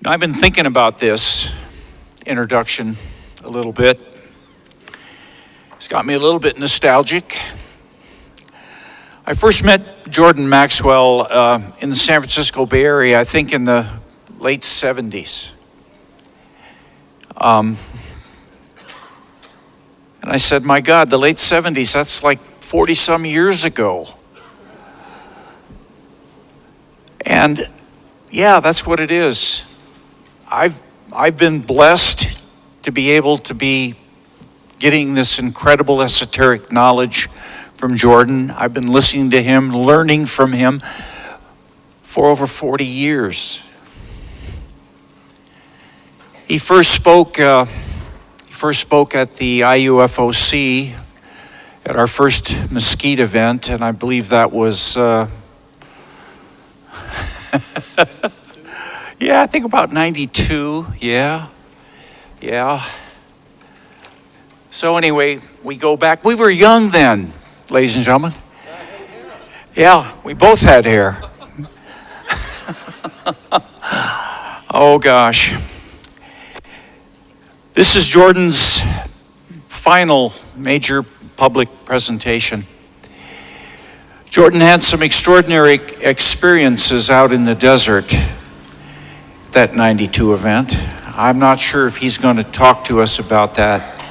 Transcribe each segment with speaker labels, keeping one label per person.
Speaker 1: I've been thinking about this introduction a little bit. It's got me a little bit nostalgic. I first met Jordan Maxwell in the San Francisco Bay Area, I think in the late 70s. And I said, my God, the late 70s, that's like 40 some years ago. And yeah, that's what it is. I've been blessed to be able to be getting this incredible esoteric knowledge from Jordan. I've been listening to him, learning from him for over 40 years. He first spoke at the IUFOC at our first Mesquite event, and I believe that was yeah, I think about 92. Yeah. So anyway, we go back. We were young then, ladies and gentlemen. Yeah, we both had hair. Oh gosh. This is Jordan's final major public presentation. Jordan had some extraordinary experiences out in the desert, that 92 event. I'm not sure if he's going to talk to us about that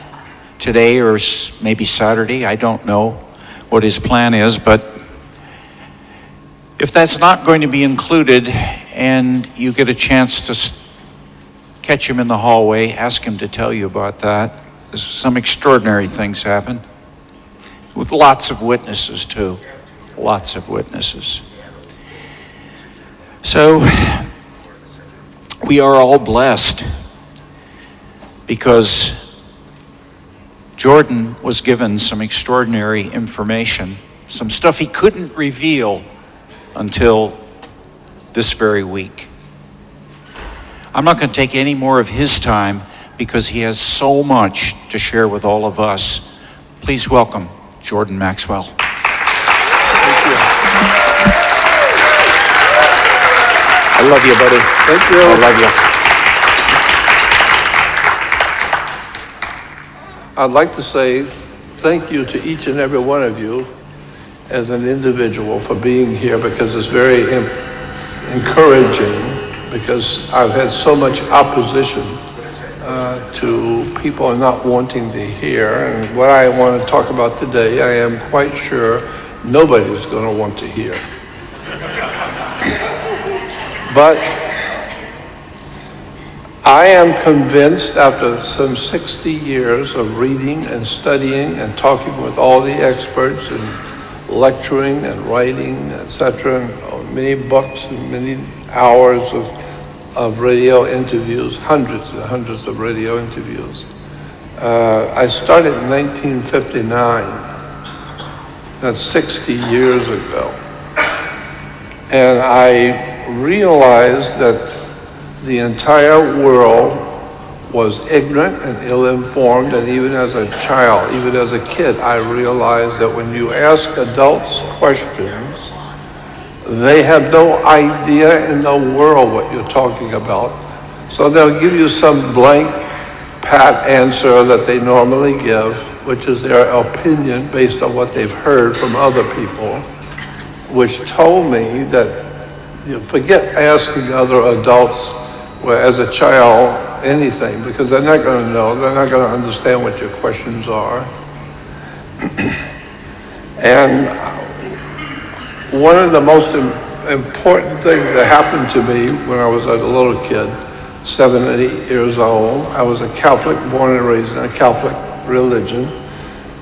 Speaker 1: today or maybe Saturday. I don't know what his plan is, but if that's not going to be included and you get a chance to catch him in the hallway, ask him to tell you about that. There's some extraordinary things happen with lots of witnesses too. Lots of witnesses. So we are all blessed because Jordan was given some extraordinary information, some stuff he couldn't reveal until this very week. I'm not going to take any more of his time because he has so much to share with all of us. Please welcome Jordan Maxwell.
Speaker 2: Thank you.
Speaker 1: I love you, buddy.
Speaker 2: Thank you.
Speaker 1: I love you.
Speaker 2: I'd like to say thank you to each and every one of you as an individual for being here, because it's very encouraging, because I've had so much opposition to people not wanting to hear. And what I want to talk about today, I am quite sure nobody's going to want to hear. But I am convinced, after some 60 years of reading and studying and talking with all the experts and lecturing and writing, etc., and many books and many hours of radio interviews, hundreds and hundreds of radio interviews. I started in 1959. That's 60 years ago. And I realized that the entire world was ignorant and ill-informed, and even as a child, even as a kid, I realized that when you ask adults questions, they have no idea in the world what you're talking about. So they'll give you some blank, pat answer that they normally give, which is their opinion based on what they've heard from other people, which told me that forget asking other adults, well, as a child, anything, because they're not going to know, they're not going to understand what your questions are. And one of the most important things that happened to me when I was a little kid, 7 and 8 years old, I was a Catholic, born and raised in a Catholic religion.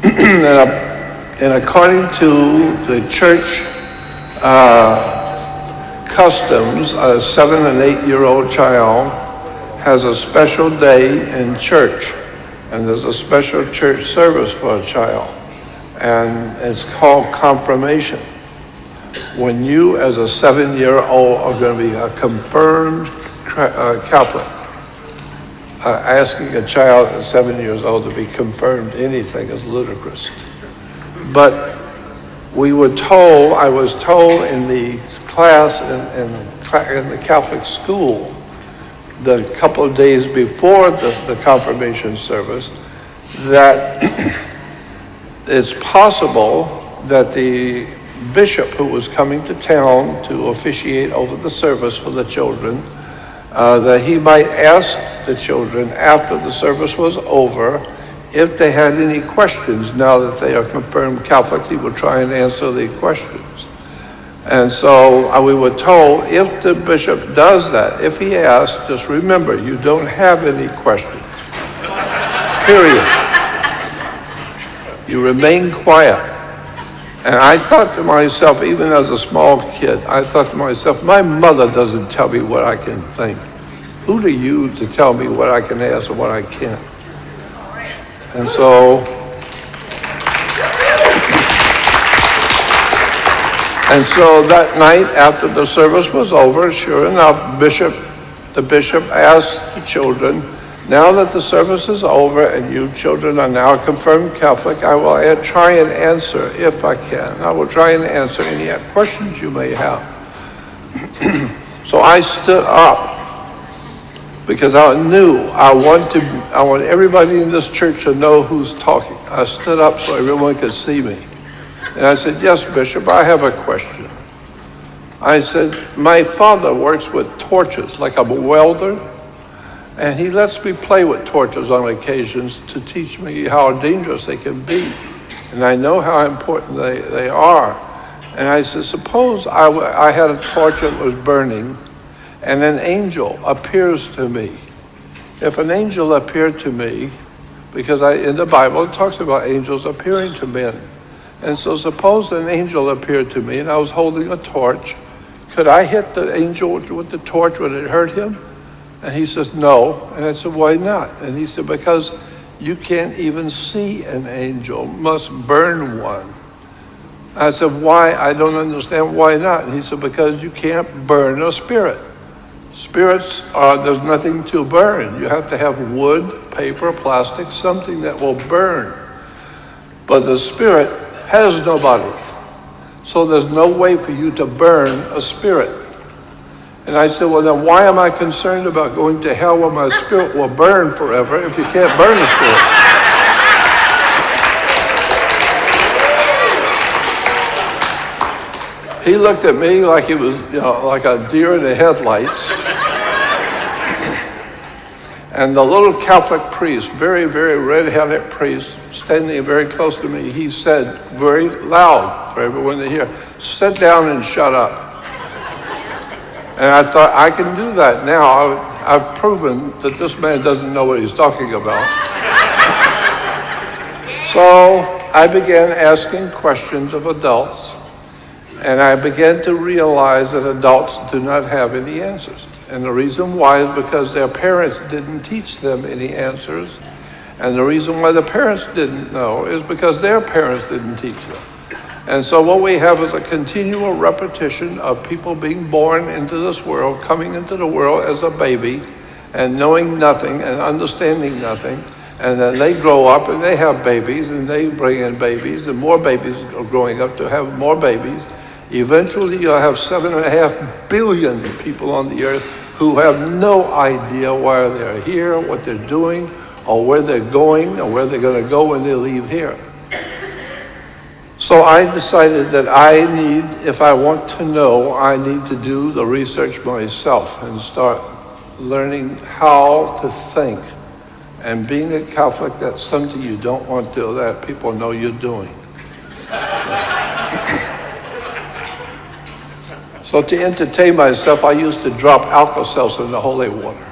Speaker 2: And according to the church customs, a 7 and 8 year old child has a special day in church, and there's a special church service for a child, and it's called confirmation. When you, as a 7-year-old, are going to be a confirmed Catholic, asking a child at 7 years old to be confirmed anything is ludicrous. But we were told, I was told in the class in the Catholic school, the couple of days before the confirmation service, that it's possible that the bishop who was coming to town to officiate over the service for the children, that he might ask the children after the service was over if they had any questions. Now that they are confirmed Catholics, he would try and answer the questions. And so we were told, if the bishop does that, if he asks, just remember, you don't have any questions. Period. You remain quiet. And I thought to myself, even as a small kid, I thought to myself, my mother doesn't tell me what I can think. Who are you to tell me what I can ask and what I can't? And so that night after the service was over, sure enough, the bishop asked the children, now that the service is over and you children are now confirmed Catholic, I will try and answer, if I can, I will try and answer any questions you may have. So I stood up because I knew I want everybody in this church to know who's talking. I stood up so everyone could see me. And I said, yes, Bishop, I have a question. I said, my father works with torches, like I'm a welder, and he lets me play with torches on occasions to teach me how dangerous they can be. And I know how important they are. And I said, suppose I had a torch that was burning, and an angel appears to me. If an angel appeared to me, because in the Bible it talks about angels appearing to men. And so suppose an angel appeared to me and I was holding a torch. Could I hit the angel with the torch? Would it hurt him? And he says, no. And I said, why not? And he said, because you can't even see an angel, must burn one. I said, why? I don't understand why not. And he said, because you can't burn a spirit. Spirits there's nothing to burn. You have to have wood, paper, plastic, something that will burn. But the spirit has no body. So there's no way for you to burn a spirit. And I said, well, then why am I concerned about going to hell where my spirit will burn forever if you can't burn a spirit? He looked at me like he was, like a deer in the headlights. And the little Catholic priest, very, very red-headed priest, standing very close to me, he said very loud for everyone to hear, sit down and shut up. And I thought, I can do that now. I've proven that this man doesn't know what he's talking about. So I began asking questions of adults, and I began to realize that adults do not have any answers. And the reason why is because their parents didn't teach them any answers. And the reason why the parents didn't know is because their parents didn't teach them. And so what we have is a continual repetition of people being born into this world, coming into the world as a baby, and knowing nothing and understanding nothing. And then they grow up and they have babies and they bring in babies, and more babies are growing up to have more babies. Eventually you'll have 7.5 billion people on the earth who have no idea why they're here, what they're doing, or where they're going, or where they're going to go when they leave here. So I decided that if I want to know, I need to do the research myself and start learning how to think. And being a Catholic, that's something you don't want to let people know you're doing. So to entertain myself, I used to drop Alka-Seltzer in the holy water.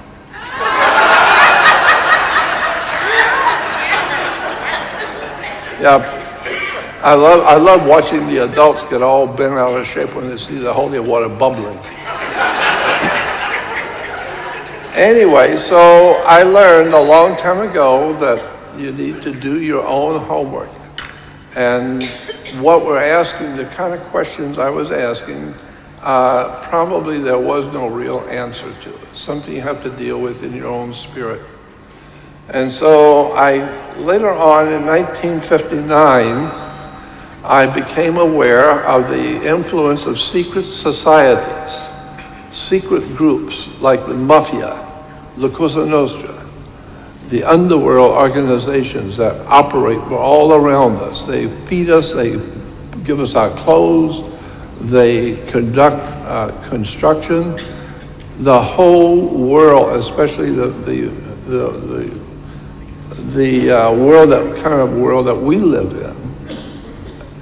Speaker 2: Yeah, I love watching the adults get all bent out of shape when they see the holy water bubbling. Anyway, so I learned a long time ago that you need to do your own homework. And what we're asking, the kind of questions I was asking, probably there was no real answer to it. Something you have to deal with in your own spirit. And so later on in 1959, I became aware of the influence of secret societies, secret groups like the mafia, La Cosa Nostra, the underworld organizations that operate all around us. They feed us, they give us our clothes, they conduct construction. The whole world, especially the world, that kind of world that we live in,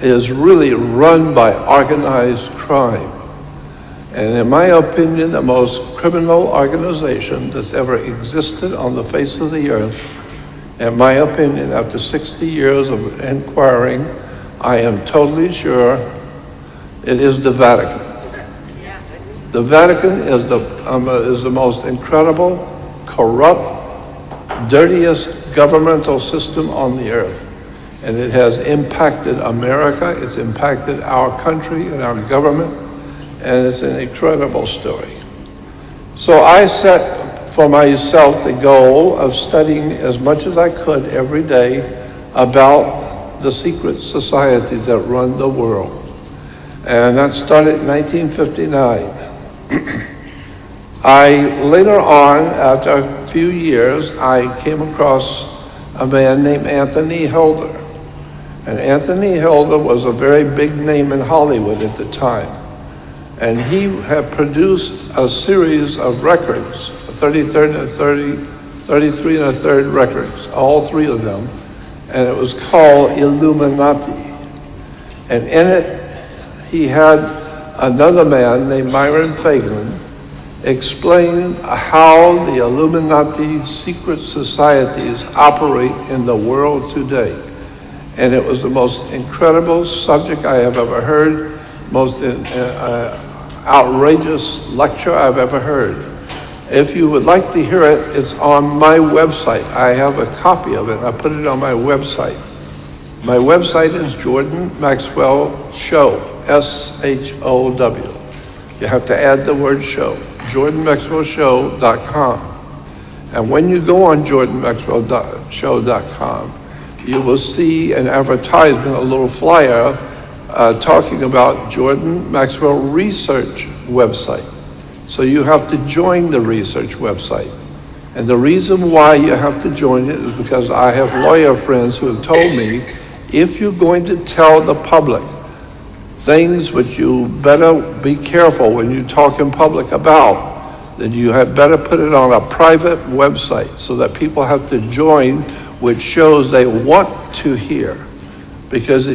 Speaker 2: is really run by organized crime. And in my opinion, the most criminal organization that's ever existed on the face of the earth, in my opinion, after 60 years of inquiring, I am totally sure it is the Vatican. The Vatican is the most incredible, corrupt, dirtiest governmental system on the earth. And it has impacted America, it's impacted our country and our government, and it's an incredible story. So I set for myself the goal of studying as much as I could every day about the secret societies that run the world. And that started in 1959. Later on, after a few years, I came across a man named Anthony Helder. And Anthony Helder was a very big name in Hollywood at the time. And he had produced a series of records, 33 and a third records, all three of them. And it was called Illuminati. And in it, he had another man named Myron Fagan explain how the Illuminati secret societies operate in the world today. And it was the most incredible subject I have ever heard, most outrageous lecture I've ever heard. If you would like to hear it, it's on my website. I have a copy of it. I put it on my website. My website is Jordan Maxwell Show, S-H-O-W. You have to add the word show, jordanmaxwellshow.com. And when you go on jordanmaxwellshow.com, you will see an advertisement, a little flyer, talking about Jordan Maxwell Research website. So you have to join the research website. And the reason why you have to join it is because I have lawyer friends who have told me, if you're going to tell the public things which you better be careful when you talk in public about, then you had better put it on a private website so that people have to join, which shows they want to hear. Because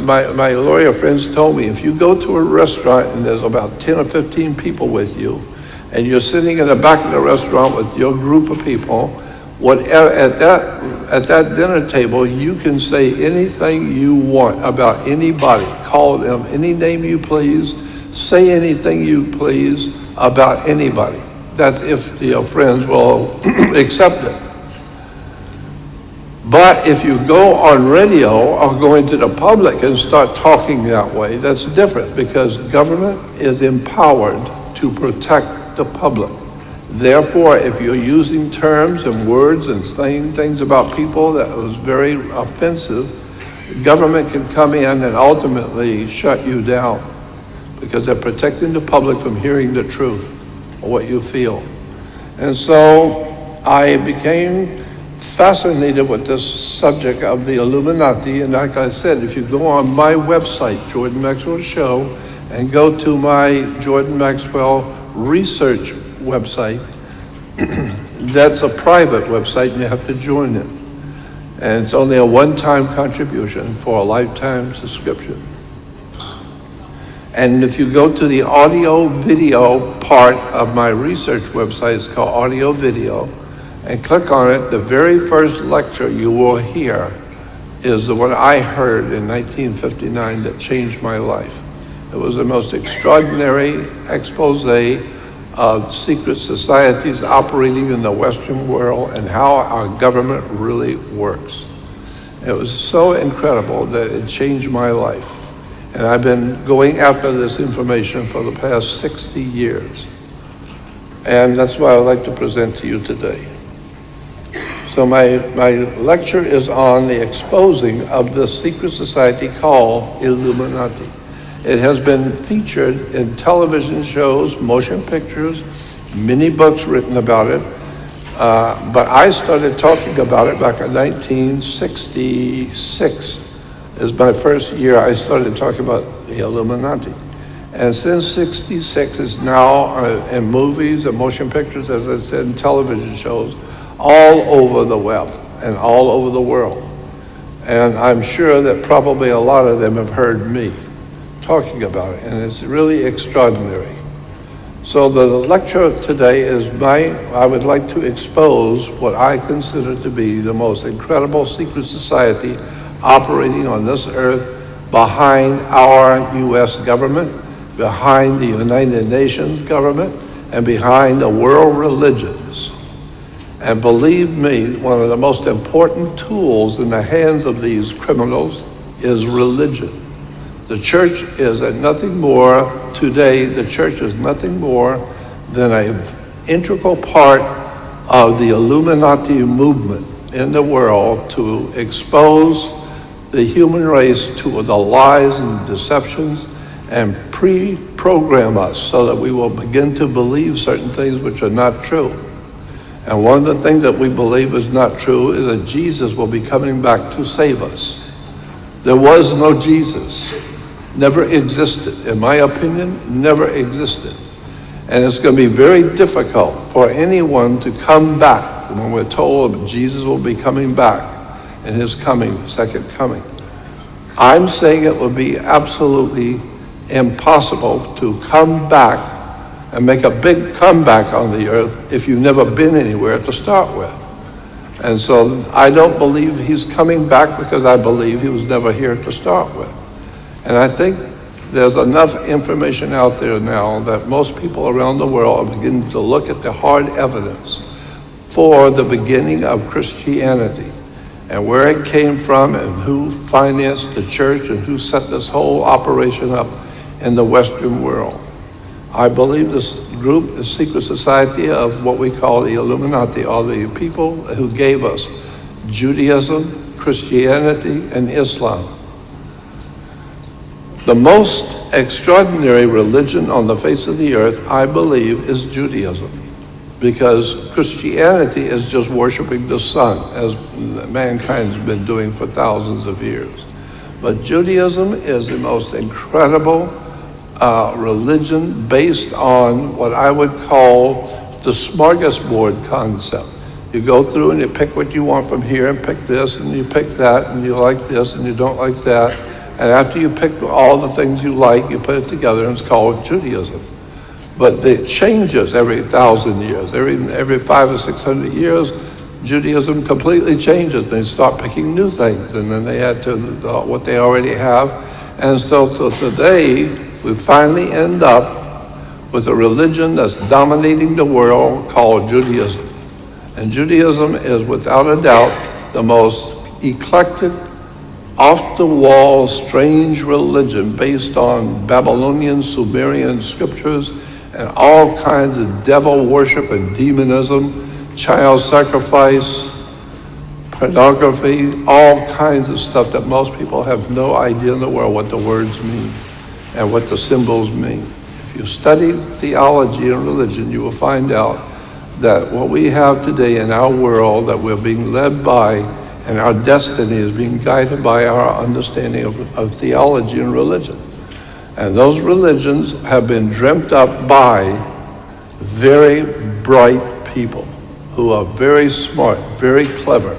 Speaker 2: my lawyer friends told me, if you go to a restaurant and there's about 10 or 15 people with you, and you're sitting in the back of the restaurant with your group of people, whatever, at that dinner table, you can say anything you want about anybody. Call them any name you please, say anything you please about anybody. That's if your friends will accept it. But if you go on radio or go into the public and start talking that way, that's different, because government is empowered to protect the public. Therefore, if you're using terms and words and saying things about people that was very offensive, government can come in and ultimately shut you down, because they're protecting the public from hearing the truth or what you feel. And so I became fascinated with this subject of the Illuminati, and like I said, if you go on my website, Jordan Maxwell Show, and go to my Jordan Maxwell Research website, that's a private website and you have to join it. And it's only a one-time contribution for a lifetime subscription. And if you go to the audio video part of my research website, it's called Audio Video, and click on it, the very first lecture you will hear is the one I heard in 1959 that changed my life. It was the most extraordinary expose of secret societies operating in the Western world and how our government really works. It was so incredible that it changed my life. And I've been going after this information for the past 60 years. And that's what I'd like to present to you today. So my lecture is on the exposing of the secret society called Illuminati. It has been featured in television shows, motion pictures, many books written about it, But I started talking about it back in 1966. Is my first year I started talking about the Illuminati. And since 66, it's now in movies and motion pictures, as I said, and television shows, all over the web and all over the world. And I'm sure that probably a lot of them have heard me talking about it, and it's really extraordinary. So the lecture today is I would like to expose what I consider to be the most incredible secret society operating on this earth behind our U.S. government, behind the United Nations government, and behind the world religions. And believe me, one of the most important tools in the hands of these criminals is religion. The church is nothing more, today, the church is nothing more than an integral part of the Illuminati movement in the world to expose the human race to the lies and deceptions and pre-program us so that we will begin to believe certain things which are not true. And one of the things that we believe is not true is that Jesus will be coming back to save us. There was no Jesus. Never existed. In my opinion, never existed. And it's going to be very difficult for anyone to come back when we're told that Jesus will be coming back in his coming, second coming. I'm saying it will be absolutely impossible to come back and make a big comeback on the earth if you've never been anywhere to start with. And so I don't believe he's coming back because I believe he was never here to start with. And I think there's enough information out there now that most people around the world are beginning to look at the hard evidence for the beginning of Christianity and where it came from and who financed the church and who set this whole operation up in the Western world. I believe this group is secret society of what we call the Illuminati, or the people who gave us Judaism, Christianity, and Islam. The most extraordinary religion on the face of the earth, I believe, is Judaism, because Christianity is just worshiping the sun, as mankind's been doing for thousands of years. But Judaism is the most incredible religion based on what I would call the smorgasbord concept. You go through and you pick what you want from here and pick this and you pick that and you like this and you don't like that. And after you pick all the things you like, you put it together and it's called Judaism. But it changes every 1,000 years. Every 500 or 600 years, Judaism completely changes. They start picking new things and then they add to what they already have. And so today, we finally end up with a religion that's dominating the world called Judaism. And Judaism is without a doubt the most eclectic, off-the-wall, strange religion based on Babylonian, Sumerian scriptures and all kinds of devil worship and demonism, child sacrifice, pornography, all kinds of stuff that most people have no idea in the world what the words mean and what the symbols mean. If you study theology and religion, you will find out that what we have today in our world that we're being led by and our destiny is being guided by our understanding of theology and religion. And those religions have been dreamt up by very bright people who are very smart, very clever.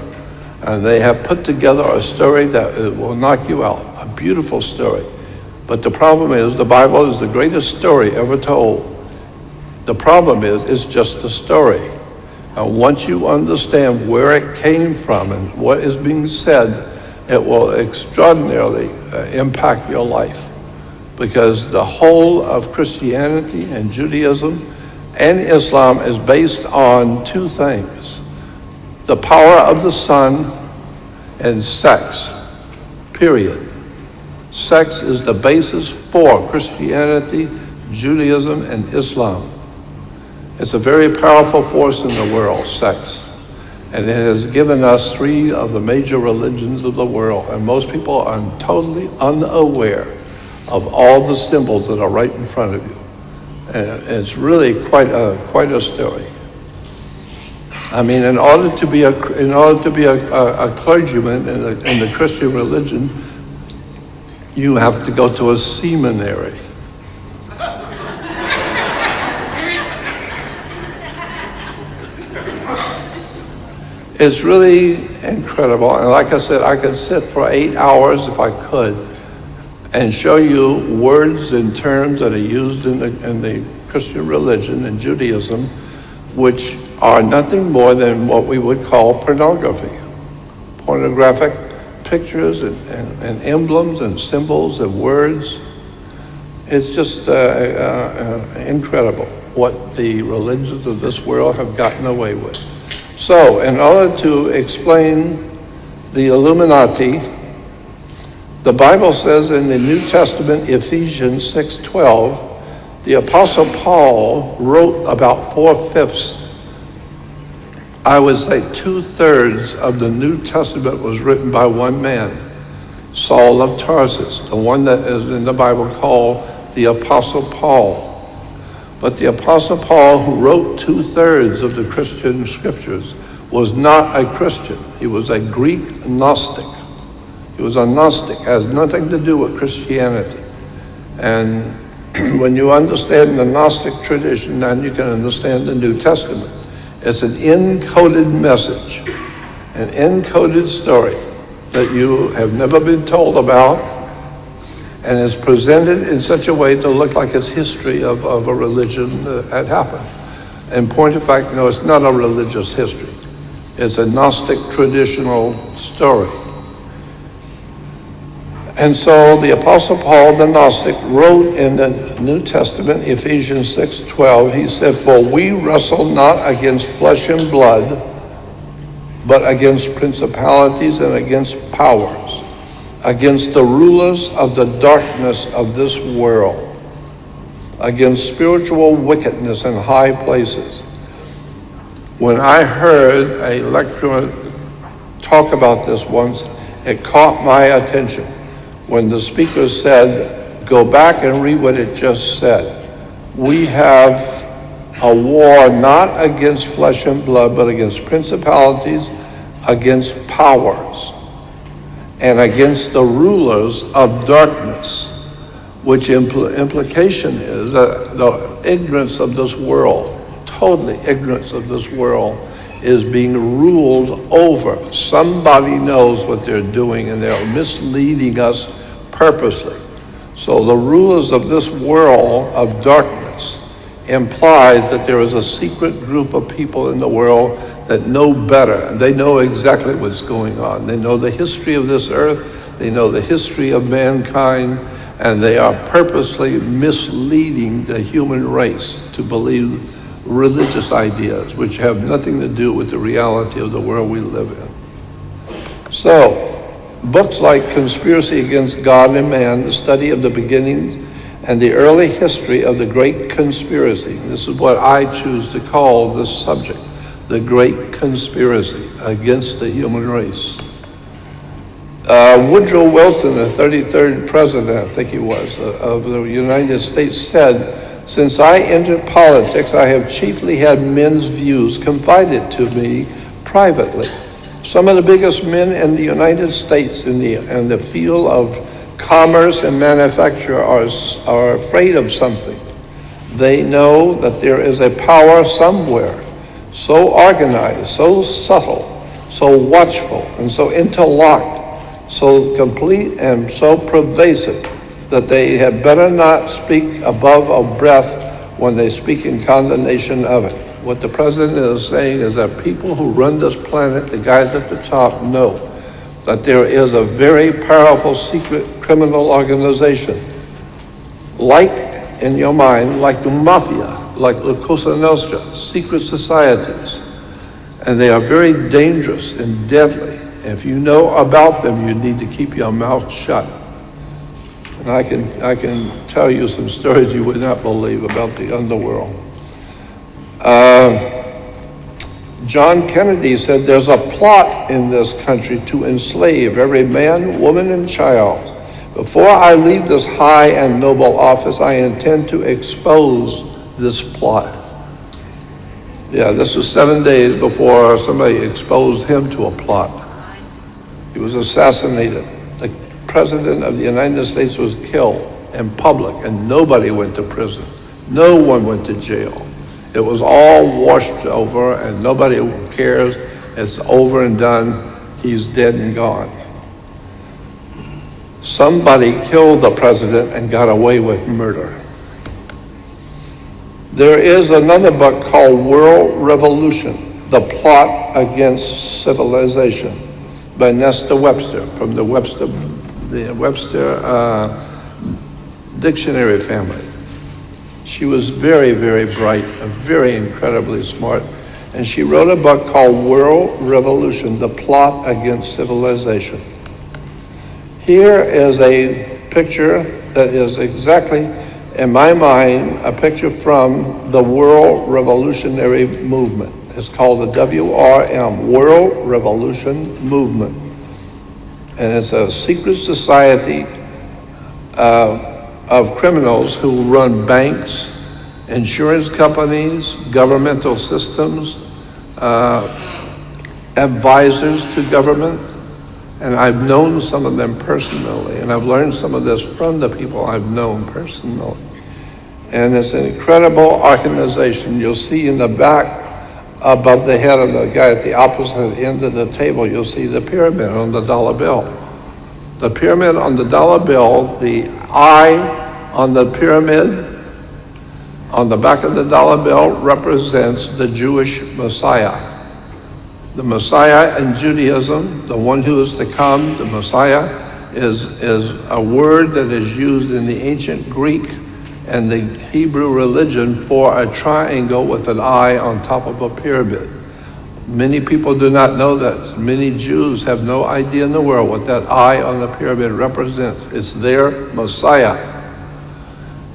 Speaker 2: And they have put together a story that will knock you out, a beautiful story. But the problem is the Bible is the greatest story ever told. The problem is it's just a story. And once you understand where it came from and what is being said, it will extraordinarily impact your life. Because the whole of Christianity and Judaism and Islam is based on two things: the power of the sun and sex, period. Sex is the basis for Christianity, Judaism, and Islam. It's a very powerful force in the world, sex. And it has given us three of the major religions of the world. And most people are totally unaware of all the symbols that are right in front of you. And it's really quite a story. I mean, in order to be a clergyman in the Christian religion, you have to go to a seminary. It's really incredible. And like I said, I could sit for 8 hours if I could and show you words and terms that are used in the Christian religion and Judaism, which are nothing more than what we would call pornography. Pornographic pictures and emblems and symbols and words. It's just incredible what the religions of this world have gotten away with. So, in order to explain the Illuminati, the Bible says in the New Testament, Ephesians 6:12, the Apostle Paul wrote about 4/5, I would say 2/3 of the New Testament was written by one man, Saul of Tarsus, the one that is in the Bible called the Apostle Paul. But the Apostle Paul, who wrote 2/3 of the Christian scriptures, was not a Christian. He was a Greek Gnostic. He was a Gnostic, has nothing to do with Christianity. And when you understand the Gnostic tradition, then you can understand the New Testament. It's an encoded message, an encoded story that you have never been told about, and it's presented in such a way to look like it's history of a religion that had happened. In point of fact, no, it's not a religious history. It's a Gnostic traditional story. And so the Apostle Paul, the Gnostic, wrote in the New Testament, Ephesians 6:12, he said, for we wrestle not against flesh and blood, but against principalities and against powers, against the rulers of the darkness of this world, against spiritual wickedness in high places. When I heard a lecturer talk about this once, it caught my attention. When the speaker said, go back and read what it just said. We have a war not against flesh and blood, but against principalities, against powers, and against the rulers of darkness, which implication is that the ignorance of this world, totally ignorance of this world, is being ruled over. Somebody knows what they're doing, and they're misleading us purposely. So the rulers of this world of darkness implies that there is a secret group of people in the world that know better, and they know exactly what's going on. They know the history of this earth, they know the history of mankind, and they are purposely misleading the human race to believe religious ideas which have nothing to do with the reality of the world we live in. So, books like Conspiracy Against God and Man, the study of the beginnings and the early history of the Great Conspiracy. This is what I choose to call this subject, the Great Conspiracy against the human race. Woodrow Wilson, the 33rd president, I think he was, of the United States, said, since I entered politics, I have chiefly had men's views confided to me privately. Some of the biggest men in the United States in the field of commerce and manufacture are afraid of something. They know that there is a power somewhere, so organized, so subtle, so watchful, and so interlocked, so complete and so pervasive that they had better not speak above a breath when they speak in condemnation of it. What the president is saying is that people who run this planet, the guys at the top, know that there is a very powerful secret criminal organization, like in your mind, like the mafia, like La Cosa Nostra, secret societies. And they are very dangerous and deadly. If you know about them, you need to keep your mouth shut. And I can tell you some stories you would not believe about the underworld. John Kennedy said, there's a plot in this country to enslave every man, woman, and child. Before I leave this high and noble office, I intend to expose this plot. Yeah, this was 7 days before somebody exposed him to a plot. He was assassinated. The President of the United States was killed in public, and nobody went to prison. No one went to jail. It was all washed over, and nobody cares. It's over and done. He's dead and gone. Somebody killed the president and got away with murder. There is another book called World Revolution, The Plot Against Civilization, by Nesta Webster, from the Webster dictionary family. She was very, very bright and very incredibly smart. And she wrote a book called World Revolution, The Plot Against Civilization. Here is a picture that is exactly, in my mind, a picture from the World Revolutionary Movement. It's called the WRM, World Revolution Movement. And it's a secret society of criminals who run banks, insurance companies, governmental systems, advisors to government. And I've known some of them personally, and I've learned some of this from the people I've known personally. And it's an incredible organization. You'll see in the back, above the head of the guy at the opposite end of the table, you'll see the pyramid on the dollar bill. The pyramid on the dollar bill, the eye on the pyramid on the back of the dollar bill represents the Jewish Messiah. The Messiah in Judaism, the one who is to come, the Messiah, is a word that is used in the ancient Greek and the Hebrew religion for a triangle with an eye on top of a pyramid. Many people do not know that. Many Jews have no idea in the world what that eye on the pyramid represents. It's their Messiah.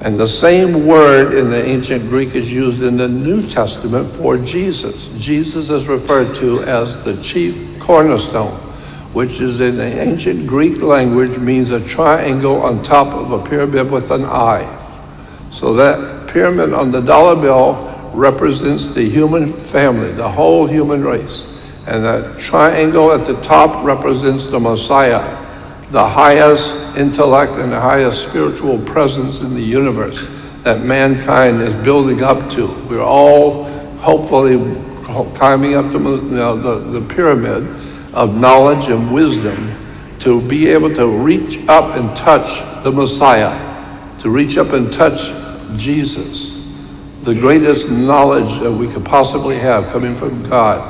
Speaker 2: And the same word in the ancient Greek is used in the New Testament for Jesus. Jesus is referred to as the chief cornerstone, which is in the ancient Greek language means a triangle on top of a pyramid with an eye. So that pyramid on the dollar bill represents the human family, the whole human race. And that triangle at the top represents the Messiah, the highest intellect and the highest spiritual presence in the universe that mankind is building up to. We're all hopefully climbing up the pyramid of knowledge and wisdom to be able to reach up and touch the Messiah, to reach up and touch Jesus, the greatest knowledge that we could possibly have coming from God,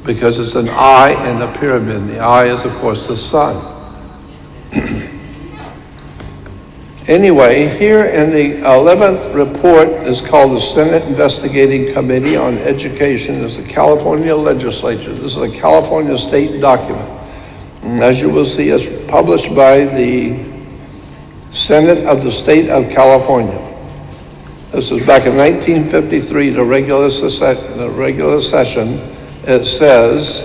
Speaker 2: because it's an eye in the pyramid. The eye is, of course, the sun. Anyway, here in the 11th report is called the Senate Investigating Committee on Education. It's the California legislature. This is a California state document. And as you will see, it's published by the Senate of the state of California. This is back in 1953, the regular session. It says,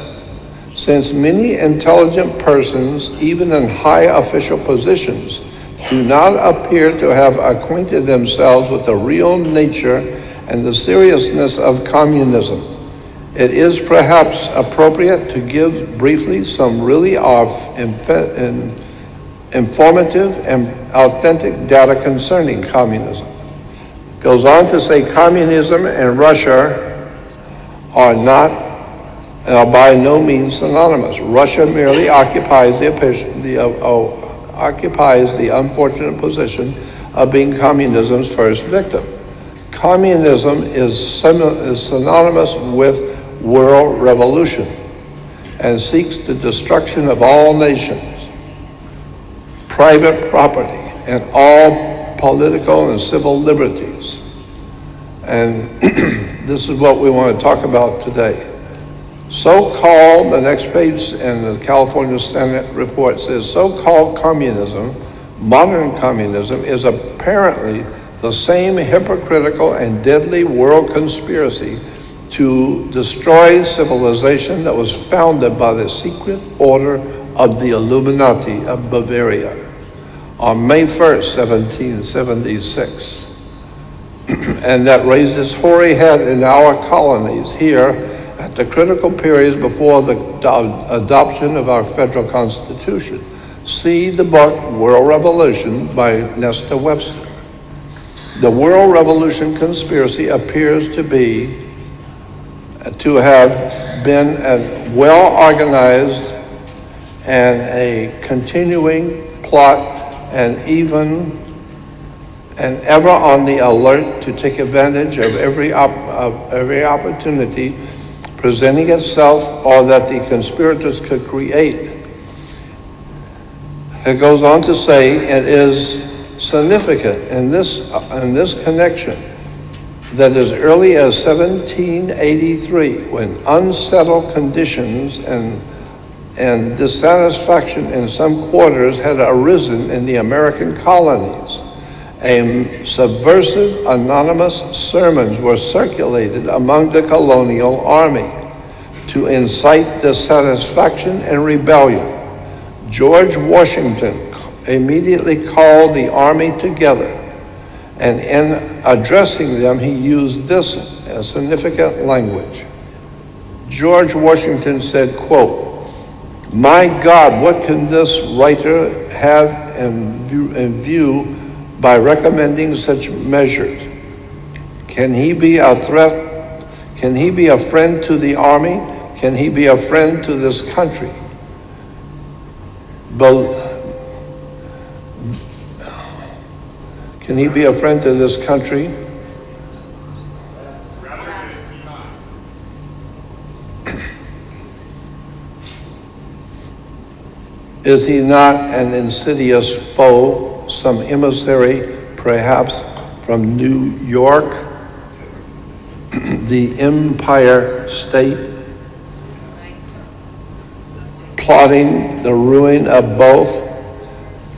Speaker 2: since many intelligent persons, even in high official positions, do not appear to have acquainted themselves with the real nature and the seriousness of communism, it is perhaps appropriate to give briefly some really informative and authentic data concerning communism. Goes on to say communism and Russia are by no means synonymous. Russia merely occupies the unfortunate position of being communism's first victim. Communism is synonymous with world revolution and seeks the destruction of all nations, private property, and all political and civil liberties. And this is what we want to talk about today. So-called, the next page in the California Senate report says, so-called communism, modern communism, is apparently the same hypocritical and deadly world conspiracy to destroy civilization that was founded by the secret order of the Illuminati of Bavaria on May 1st, 1776. and that raised its hoary head in our colonies here at the critical periods before the adoption of our federal Constitution. See the book World Revolution by Nestor Webster. The World Revolution conspiracy appears to have been a well-organized and a continuing plot, and ever on the alert to take advantage of every opportunity presenting itself or that the conspirators could create. It goes on to say it is significant in this connection that as early as 1783, when unsettled conditions and dissatisfaction in some quarters had arisen in the American colonies, subversive anonymous sermons were circulated among the colonial army to incite dissatisfaction and rebellion. George Washington immediately called the army together, and in addressing them, he used this significant language. George Washington said, quote, "My God, what can this writer have in view by recommending such measures? Can he be a threat? Can he be a friend to the army? Can he be a friend to this country? Can he be a friend to this country? Is he not an insidious foe, some emissary perhaps from New York, the Empire State, plotting the ruin of both?"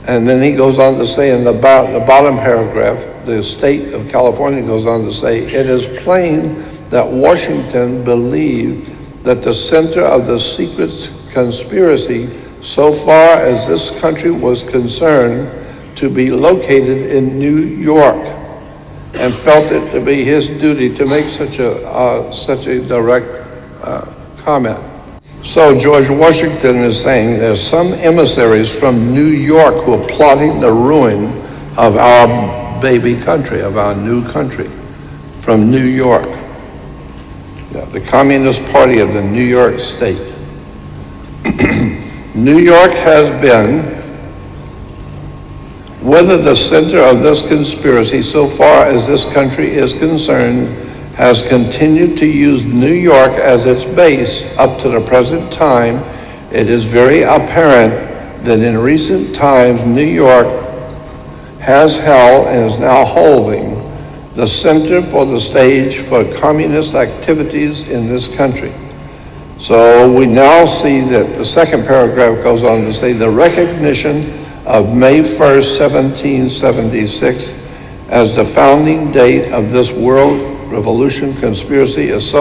Speaker 2: And then he goes on to say in the bottom paragraph, the state of California goes on to say, "It is plain that Washington believed that the center of the secret conspiracy, so far as this country was concerned, to be located in New York, and felt it to be his duty to make such a direct comment." So George Washington is saying there's some emissaries from New York who are plotting the ruin of our baby country, of our new country, from New York. The Communist Party of the New York State. New York has been, whether the center of this conspiracy so far as this country is concerned, has continued to use New York as its base up to the present time. It is very apparent that in recent times New York has held and is now holding the center for the stage for communist activities in this country. So we now see that the second paragraph goes on to say the recognition of May 1st, 1776 as the founding date of this World Revolution conspiracy is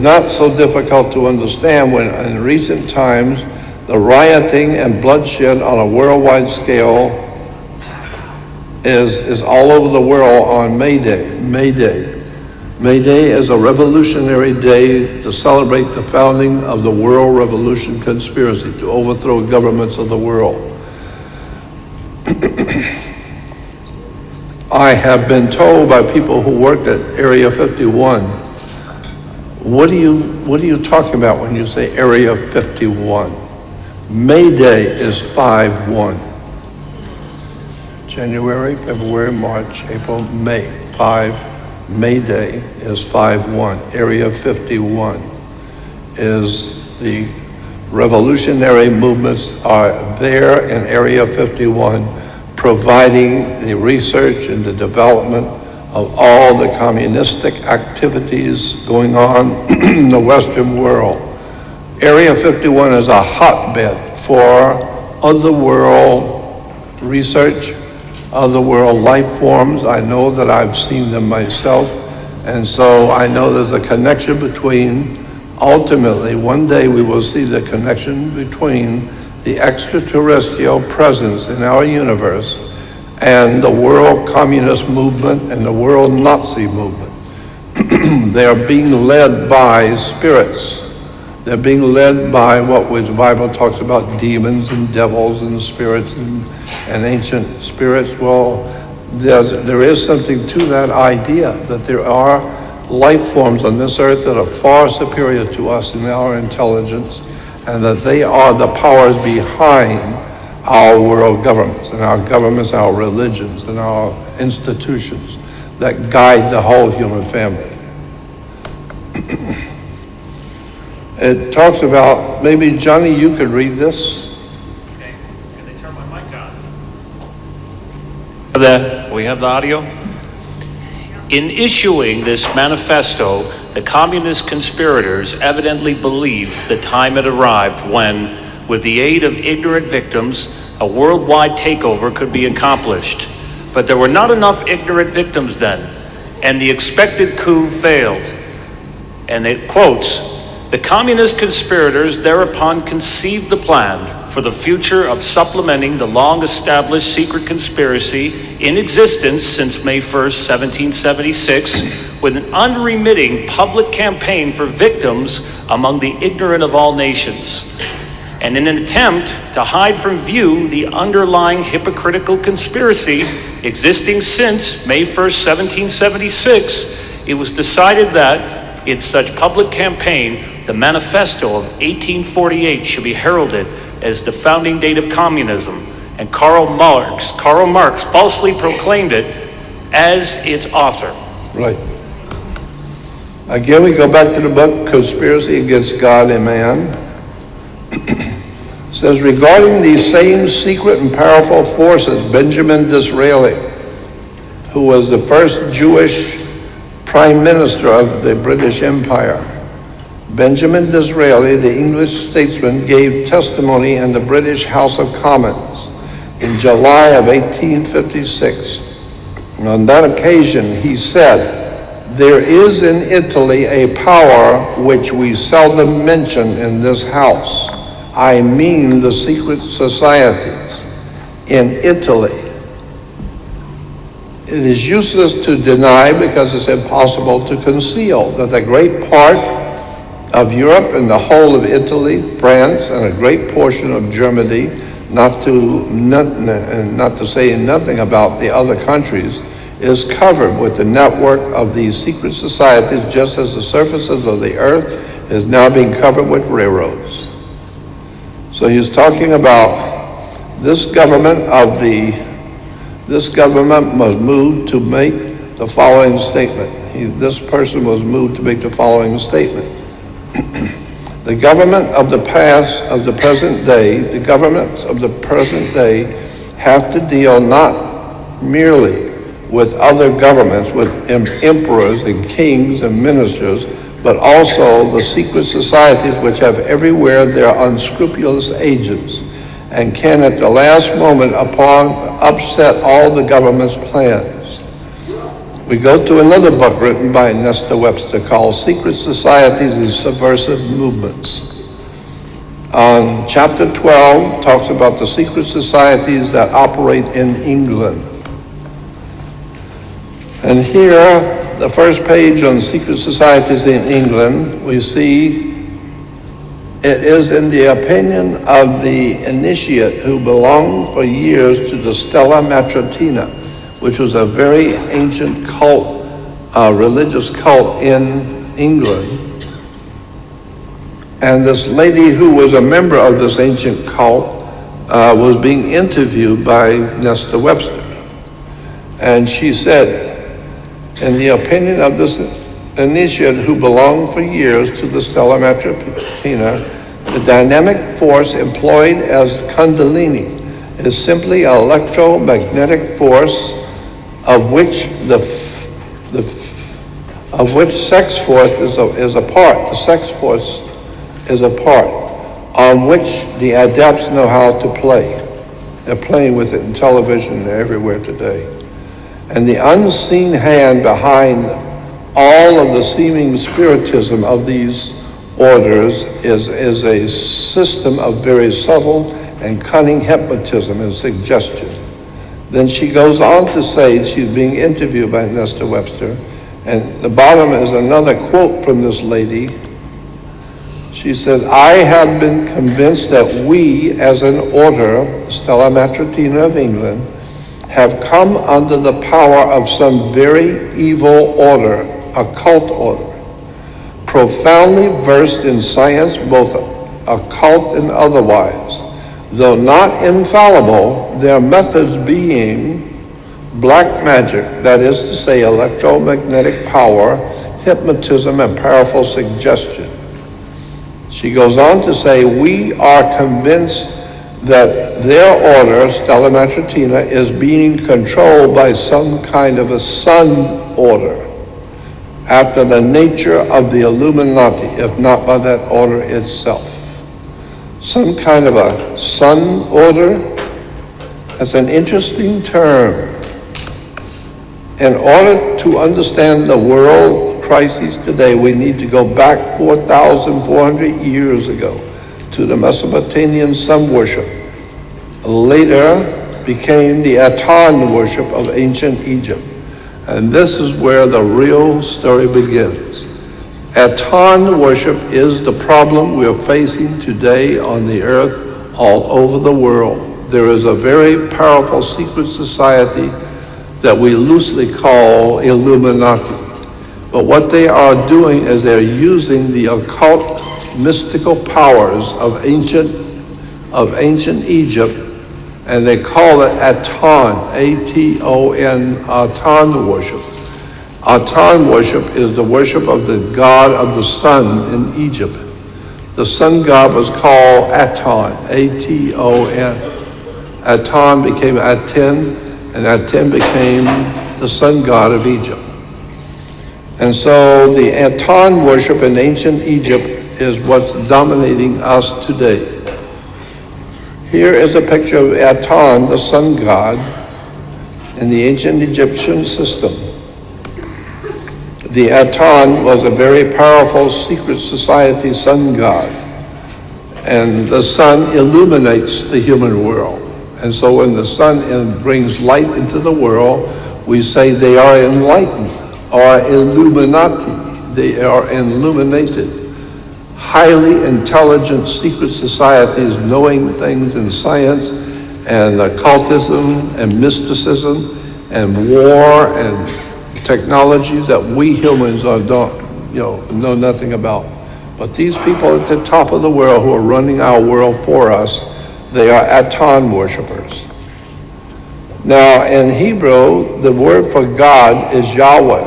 Speaker 2: not so difficult to understand when in recent times the rioting and bloodshed on a worldwide scale is all over the world on May Day. May Day. May Day is a revolutionary day to celebrate the founding of the World Revolution conspiracy to overthrow governments of the world. I have been told by people who worked at Area 51, what are you talking about when you say Area 51? May Day is 5/1. January, February, March, April, May. May Day is 5/1. Area 51 is the revolutionary movements are there in Area 51, providing the research and the development of all the communistic activities going on in the Western world. Area 51 is a hotbed for otherworld research, otherworld life forms. I know that I've seen them myself, and so I know there's a connection between, ultimately, one day we will see the connection between the extraterrestrial presence in our universe and the world communist movement and the world Nazi movement. They are being led by spirits. They're being led by what the Bible talks about, demons and devils and spirits and ancient spirits. Well, there is something to that idea, that there are life forms on this earth that are far superior to us in our intelligence, and that they are the powers behind our world governments, our religions, and our institutions that guide the whole human family. It talks about, maybe Johnny, you could read this.
Speaker 3: Okay, can they turn my mic on? We have the audio? In issuing this manifesto, the communist conspirators evidently believed the time had arrived when, with the aid of ignorant victims, a worldwide takeover could be accomplished. But there were not enough ignorant victims then, and the expected coup failed. And it quotes, "The communist conspirators thereupon conceived the plan for the future of supplementing the long-established secret conspiracy in existence since May 1st, 1776, with an unremitting public campaign for victims among the ignorant of all nations. And in an attempt to hide from view the underlying hypocritical conspiracy existing since May 1st, 1776, it was decided that in such public campaign, the manifesto of 1848 should be heralded as the founding date of communism, and Karl Marx falsely proclaimed it as its author."
Speaker 2: Right. Again, we go back to the book, Conspiracy Against God and Man. It says, regarding these same secret and powerful forces, Benjamin Disraeli, who was the first Jewish Prime Minister of the British Empire, Benjamin Disraeli, the English statesman, gave testimony in the British House of Commons in July of 1856. And on that occasion, he said, "There is in Italy a power which we seldom mention in this house. I mean the secret societies in Italy. It is useless to deny because it's impossible to conceal that a great part of Europe and the whole of Italy, France, and a great portion of Germany, not to say nothing about the other countries, is covered with the network of these secret societies, just as the surfaces of the earth is now being covered with railroads." So he's talking about this government was moved to make the following statement. This person was moved to make the following statement. The governments of the present day have to deal not merely with other governments, with emperors and kings and ministers, but also the secret societies which have everywhere their unscrupulous agents and can at the last moment upset all the government's plans. We go to another book written by Nestor Webster called Secret Societies and Subversive Movements. On chapter 12 talks about the secret societies that operate in England. And here, the first page on secret societies in England, we see it is in the opinion of the initiate who belonged for years to the Stella Matrina, which was a very ancient cult, religious cult in England. And this lady who was a member of this ancient cult was being interviewed by Nestor Webster. And she said, in the opinion of this initiate who belonged for years to the Stella Matrina, the dynamic force employed as Kundalini is simply an electromagnetic force of which sex force is a part. The sex force is a part on which the adepts know how to play. They're playing with it in television and everywhere today. And the unseen hand behind all of the seeming spiritism of these orders is a system of very subtle and cunning hypnotism and suggestion. Then she goes on to say, she's being interviewed by Nestor Webster, and the bottom is another quote from this lady. She said, I have been convinced that we, as an order, Stella Matritina of England, have come under the power of some very evil order, occult order, profoundly versed in science, both occult and otherwise. Though not infallible, their methods being black magic, that is to say electromagnetic power, hypnotism, and powerful suggestion. She goes on to say, we are convinced that their order, Stella Matritina, is being controlled by some kind of a sun order, after the nature of the Illuminati, if not by that order itself. Some kind of a sun order? That's an interesting term. In order to understand the world crises today, we need to go back 4,400 years ago to the Mesopotamian sun worship. Later became the Aton worship of ancient Egypt. And this is where the real story begins. Aton worship is the problem we're facing today on the earth all over the world. There is a very powerful secret society that we loosely call Illuminati. But what they are doing is they're using the occult mystical powers of ancient Egypt, and they call it Aton, A-T-O-N, Aton worship. Aton worship is the worship of the god of the sun in Egypt. The sun god was called Aton, A-T-O-N. Aton became Aten, and Aten became the sun god of Egypt. And so the Aton worship in ancient Egypt is what's dominating us today. Here is a picture of Aton, the sun god, in the ancient Egyptian system. The Aton was a very powerful secret society sun god, and the sun illuminates the human world. And so when the sun brings light into the world, we say they are enlightened, or Illuminati. They are illuminated. Highly intelligent secret societies knowing things in science and occultism and mysticism and war and technologies that we humans know nothing about. But these people at the top of the world who are running our world for us, they are Aton worshipers. Now in Hebrew, the word for God is Yahweh.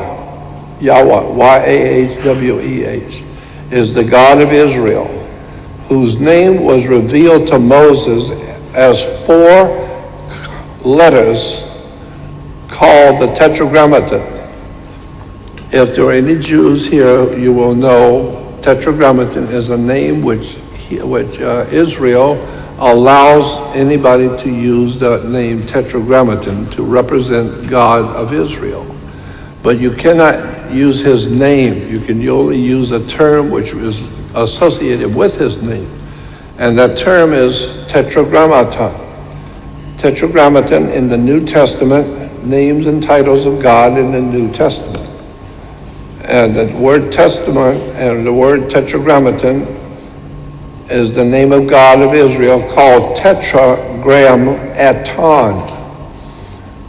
Speaker 2: Yahweh, Y-A-H-W-E-H, is the God of Israel, whose name was revealed to Moses as 4 letters called the Tetragrammaton. If there are any Jews here, you will know Tetragrammaton is a name which Israel allows anybody to use the name Tetragrammaton to represent God of Israel. But you cannot use his name. You can only use a term which is associated with his name. And that term is Tetragrammaton. Tetragrammaton in the New Testament, names and titles of God in the New Testament. And the word testament and the word Tetragrammaton is the name of God of Israel called Tetragrammaton.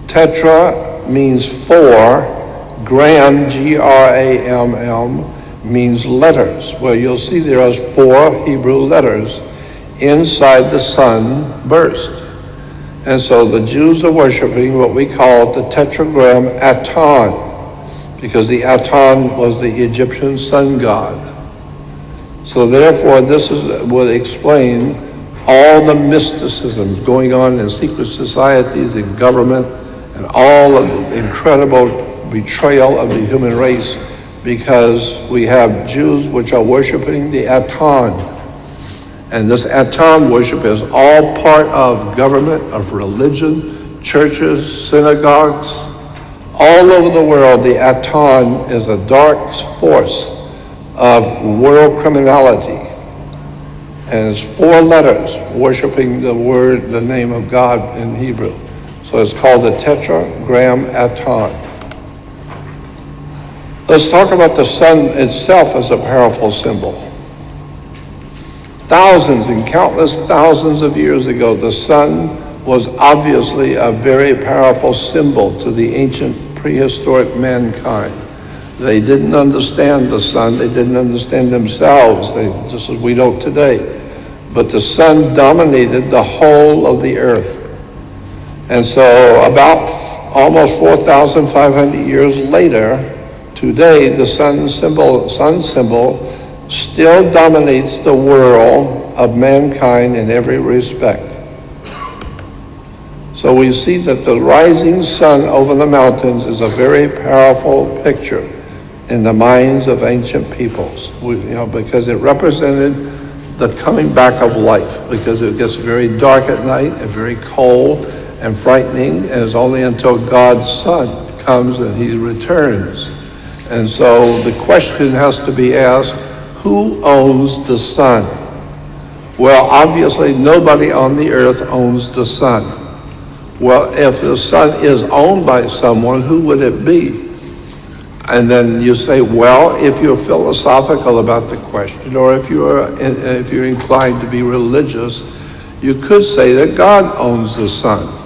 Speaker 2: Tetra means 4. Gram, G-R-A-M-M, means letters. Well, you'll see there are 4 Hebrew letters inside the sun burst. And so the Jews are worshiping what we call the Tetragrammaton, because the Aton was the Egyptian sun god. So therefore, this would explain all the mysticisms going on in secret societies, in government, and all of the incredible betrayal of the human race, because we have Jews which are worshiping the Aton. And this Aton worship is all part of government, of religion, churches, synagogues. All over the world, the Aton is a dark force of world criminality. And it's 4 letters worshiping the name of God in Hebrew. So it's called the tetragrammaton. Let's talk about the sun itself as a powerful symbol. Thousands and countless thousands of years ago, the sun was obviously a very powerful symbol to the ancient prehistoric mankind. They didn't understand the sun. They didn't understand themselves, just as we don't today. But the sun dominated the whole of the earth. And so about almost 4,500 years later, today the sun symbol still dominates the world of mankind in every respect. So we see that the rising sun over the mountains is a very powerful picture in the minds of ancient peoples, because it represented the coming back of life, because it gets very dark at night and very cold and frightening, and it's only until God's Son comes and he returns. And so the question has to be asked, who owns the sun? Well, obviously nobody on the earth owns the sun. Well, if the sun is owned by someone, who would it be? And then you say, well, if you're philosophical about the question, or if you're inclined to be religious, you could say that God owns the sun.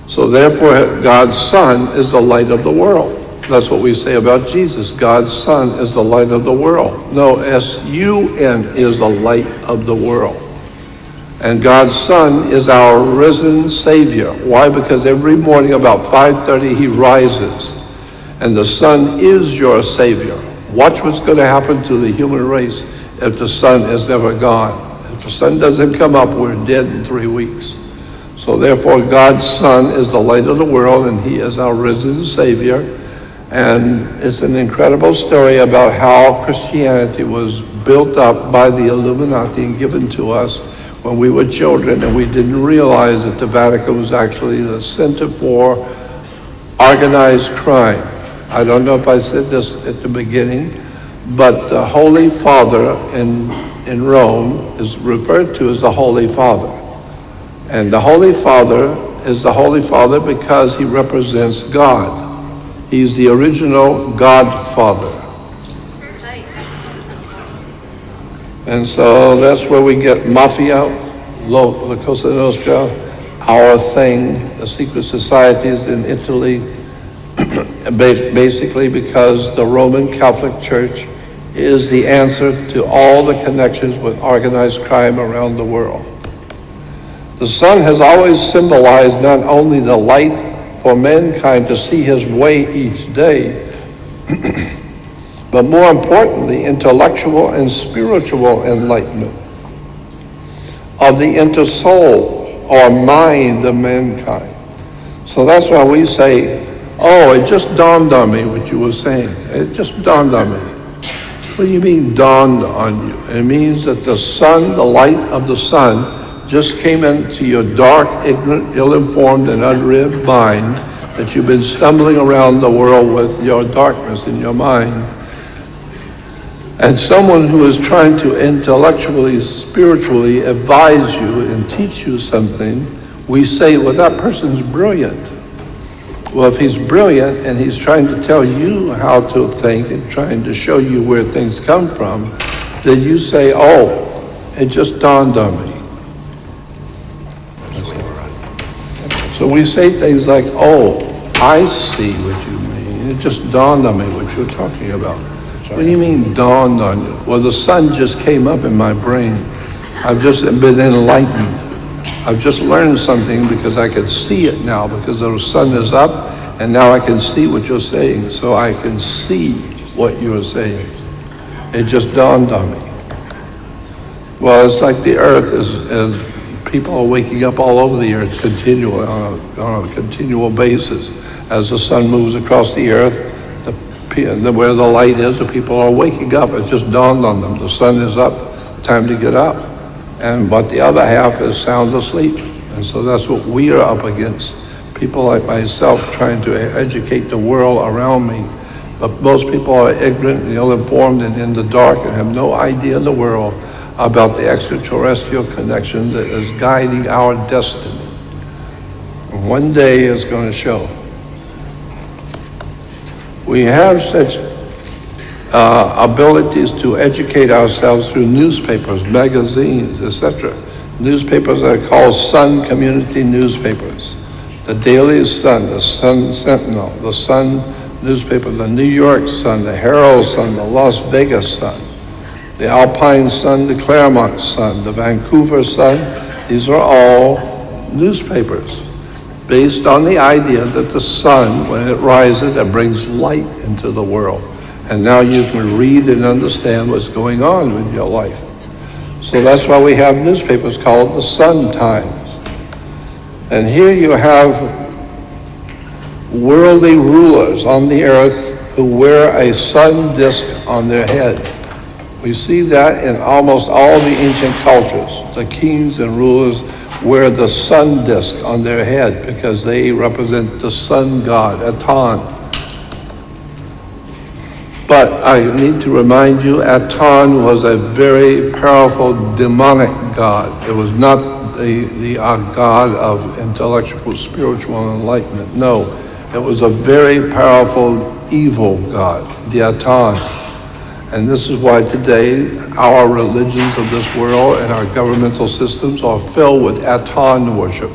Speaker 2: So therefore, God's Son is the light of the world. That's what we say about Jesus. God's Son is the light of the world. No, S-U-N is the light of the world. And God's Son is our risen Savior. Why? Because every morning about 5:30 he rises. And the sun is your Savior. Watch what's going to happen to the human race if the sun is ever gone. If the sun doesn't come up, we're dead in 3 weeks. So therefore, God's Son is the light of the world, and he is our risen Savior. And it's an incredible story about how Christianity was built up by the Illuminati and given to us when we were children, and we didn't realize that the Vatican was actually the center for organized crime. I don't know if I said this at the beginning, but the Holy Father in Rome is referred to as the Holy Father. And the Holy Father is the Holy Father because he represents God. He's the original Godfather. And so that's where we get Mafia, La Cosa Nostra, Our Thing, the secret societies in Italy, basically because the Roman Catholic Church is the answer to all the connections with organized crime around the world. The sun has always symbolized not only the light for mankind to see his way each day, but more importantly, intellectual and spiritual enlightenment of the intersoul or mind of mankind. So that's why we say, oh, it just dawned on me what you were saying. It just dawned on me. What do you mean dawned on you? It means that the sun, the light of the sun, just came into your dark, ignorant, ill-informed, and unread mind that you've been stumbling around the world with your darkness in your mind. And someone who is trying to intellectually, spiritually advise you and teach you something, we say, well, that person's brilliant. Well, if he's brilliant and he's trying to tell you how to think and trying to show you where things come from, then you say, oh, it just dawned on me. So we say things like, oh, I see what you mean. It just dawned on me what you're talking about. What do you mean dawned on you? Well, the sun just came up in my brain. I've just been enlightened. I've just learned something because I can see it now, because the sun is up and now I can see what you're saying. So I can see what you're saying. It just dawned on me. Well, it's like the earth is people are waking up all over the earth continually, on a continual basis. As the sun moves across the earth, where the light is, the people are waking up. It just dawned on them. The sun is up, time to get up. But the other half is sound asleep. And so that's what we are up against. People like myself trying to educate the world around me. But most people are ignorant and ill-informed and in the dark and have no idea in the world about the extraterrestrial connection that is guiding our destiny. And one day it's going to show. We have such abilities to educate ourselves through newspapers, magazines, etc. Newspapers are called Sun community newspapers. The Daily Sun, the Sun Sentinel, the Sun newspaper, the New York Sun, the Herald Sun, the Las Vegas Sun, the Alpine Sun, the Claremont Sun, the Vancouver Sun. These are all newspapers based on the idea that the sun, when it rises, it brings light into the world. And now you can read and understand what's going on with your life. So that's why we have newspapers called the Sun Times. And here you have worldly rulers on the earth who wear a sun disk on their head. We see that in almost all the ancient cultures. The kings and rulers wear the sun disk on their head because they represent the sun god, Aton. But I need to remind you, Aton was a very powerful demonic god. It was not the god of intellectual, spiritual enlightenment. No, it was a very powerful evil god, the Aton. And this is why today our religions of this world and our governmental systems are filled with Aton worship,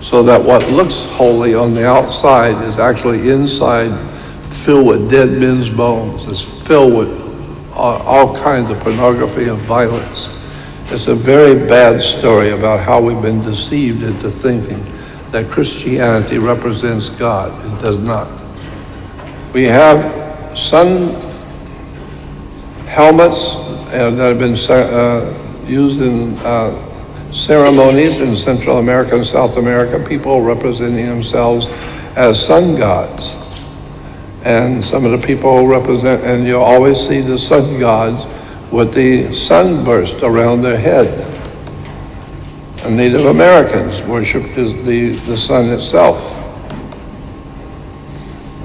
Speaker 2: so that what looks holy on the outside is actually inside filled with dead men's bones. It's filled with all kinds of pornography and violence. It's a very bad story about how we've been deceived into thinking that Christianity represents God. It does not. We have sun helmets that have been used in ceremonies in Central America and South America, people representing themselves as sun gods. And some of the people represent, and you always see the sun gods with the sunburst around their head. And Native Americans worshiped the sun itself.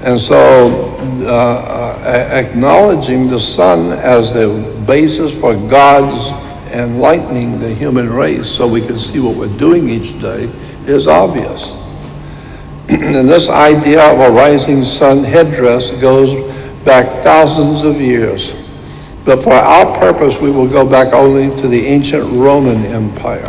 Speaker 2: And so acknowledging the sun as the basis for God's enlightening the human race so we can see what we're doing each day is obvious. And this idea of a rising sun headdress goes back thousands of years. But for our purpose, we will go back only to the ancient Roman Empire.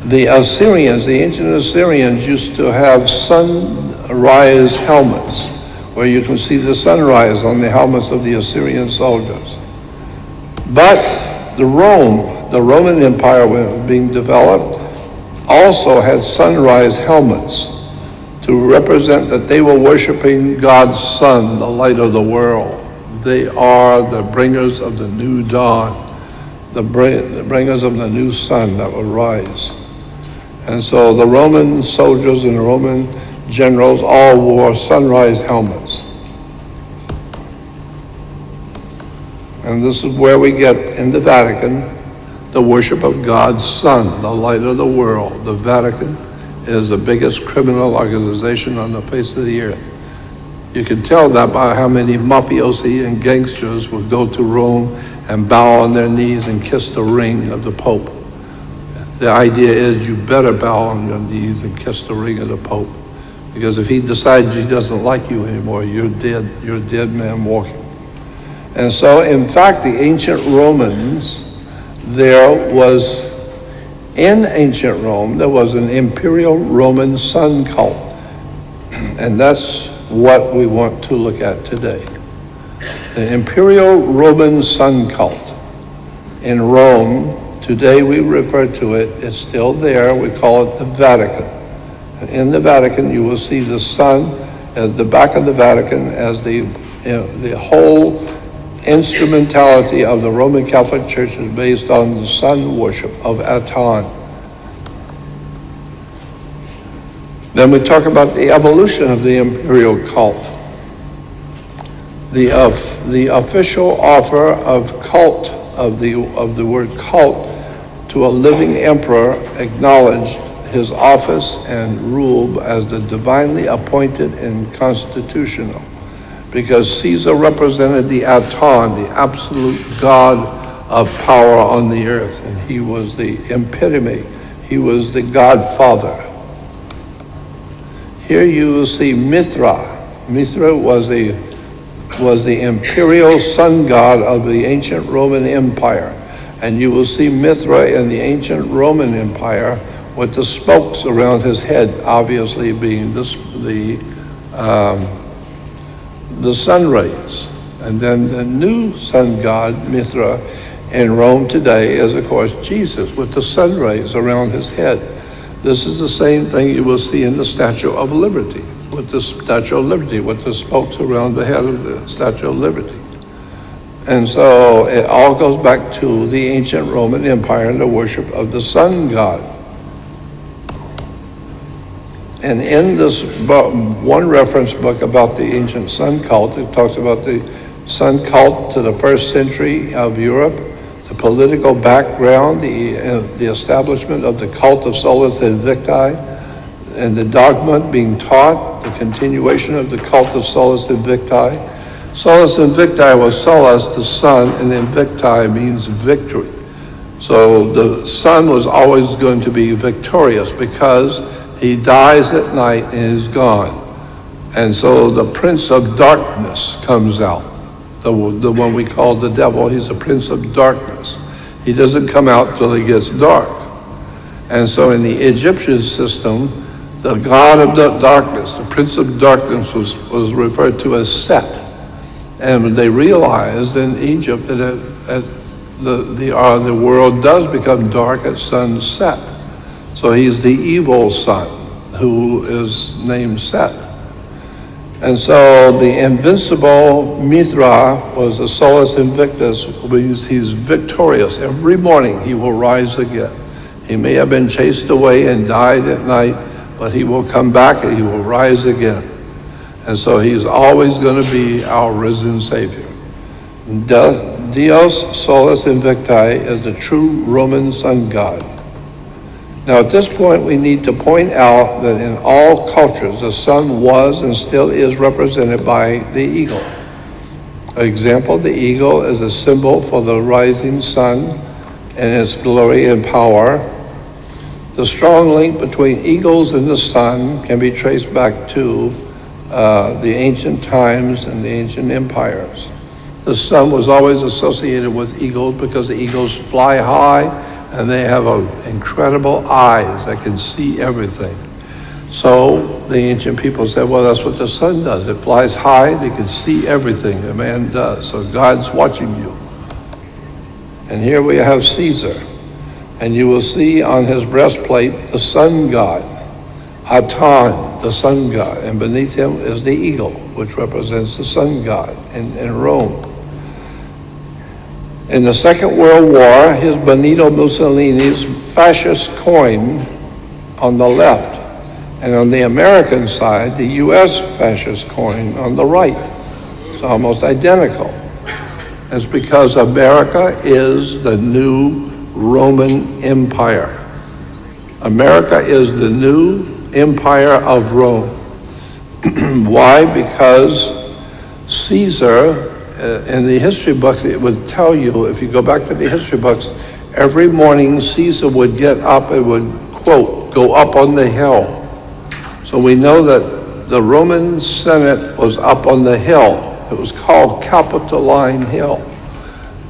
Speaker 2: The Assyrians, the ancient Assyrians used to have sunrise helmets, where you can see the sunrise on the helmets of the Assyrian soldiers. But the Roman Empire, when being developed, also had sunrise helmets to represent that they were worshiping God's sun, the light of the world. They are the bringers of the new dawn, the bringers of the new sun that will rise. And so the Roman soldiers and the Roman generals all wore sunrise helmets. And this is where we get in the Vatican the worship of God's sun, the light of the world. The Vatican is the biggest criminal organization on the face of the earth. You can tell that by how many mafiosi and gangsters would go to Rome and bow on their knees and kiss the ring of the Pope. The idea is you better bow on your knees and kiss the ring of the Pope, because if he decides he doesn't like you anymore, you're dead. You're a dead man walking. And so, in fact, the ancient Romans, in ancient Rome, there was an imperial Roman sun cult. And that's what we want to look at today. The imperial Roman sun cult in Rome, today we refer to it, it's still there, we call it the Vatican. And in the Vatican, you will see the sun as the back of the Vatican as the whole instrumentality of the Roman Catholic Church is based on the sun worship of Aton. Then we talk about the evolution of the imperial cult. The official offer of cult, of the word cult, to a living emperor acknowledged his office and rule as the divinely appointed and constitutional, because Caesar represented the Aton, the absolute God of power on the earth, and he was the epitome, he was the godfather. Here you will see Mithra. Mithra was the imperial sun god of the ancient Roman Empire. And you will see Mithra in the ancient Roman Empire with the spokes around his head, obviously being the sun rays. And then the new sun god, Mithra, in Rome today is, of course, Jesus with the sun rays around his head. This is the same thing you will see in the Statue of Liberty, with the Statue of Liberty, with the spokes around the head of the Statue of Liberty. And so it all goes back to the ancient Roman Empire and the worship of the sun god. And in this book, one reference book about the ancient sun cult, it talks about the sun cult to the 1st century of Europe, the political background, the establishment of the cult of Solus Invicti, and the dogma being taught, the continuation of the cult of Solus Invicti. Solus Invicti was Solus, the sun, and Invicti means victory. So the sun was always going to be victorious because he dies at night and is gone. And so the prince of darkness comes out. The one we call the devil, he's a prince of darkness. He doesn't come out till it gets dark. And so in the Egyptian system, the god of the darkness, the prince of darkness was referred to as Set. And they realized in Egypt that the world does become dark at sunset. So he's the evil sun who is named Set. And so the invincible Mithra was a Solus Invictus, which means he's victorious. Every morning he will rise again. He may have been chased away and died at night, but he will come back and he will rise again. And so he's always going to be our risen Savior. Dios Solus Invicti is the true Roman sun god. Now at this point we need to point out that in all cultures the sun was and still is represented by the eagle. For example, the eagle is a symbol for the rising sun and its glory and power. The strong link between eagles and the sun can be traced back to the ancient times and the ancient empires. The sun was always associated with eagles because the eagles fly high and they have incredible eyes that can see everything. So the ancient people said, well, that's what the sun does. It flies high, they can see everything a man does. So God's watching you. And here we have Caesar. And you will see on his breastplate the sun god, Aton, the sun god. And beneath him is the eagle, which represents the sun god in Rome. In the Second World War, here's Benito Mussolini's fascist coin on the left. And on the American side, the U.S. fascist coin on the right. It's almost identical. It's because America is the new Roman Empire. America is the new empire of Rome. Why? Because Caesar, in the history books, it would tell you, if you go back to the history books, every morning Caesar would get up and would, quote, go up on the hill. So we know that the Roman Senate was up on the hill. It was called Capitoline Hill.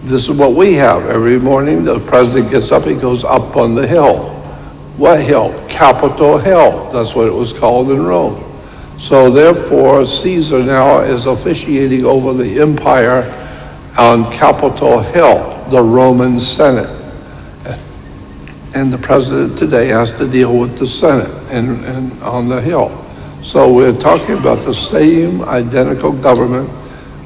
Speaker 2: This is what we have. Every morning the president gets up, he goes up on the hill. What hill? Capitol Hill. That's what it was called in Rome. So therefore, Caesar now is officiating over the empire on Capitol Hill, the Roman Senate. And the president today has to deal with the Senate and on the Hill. So we're talking about the same identical government,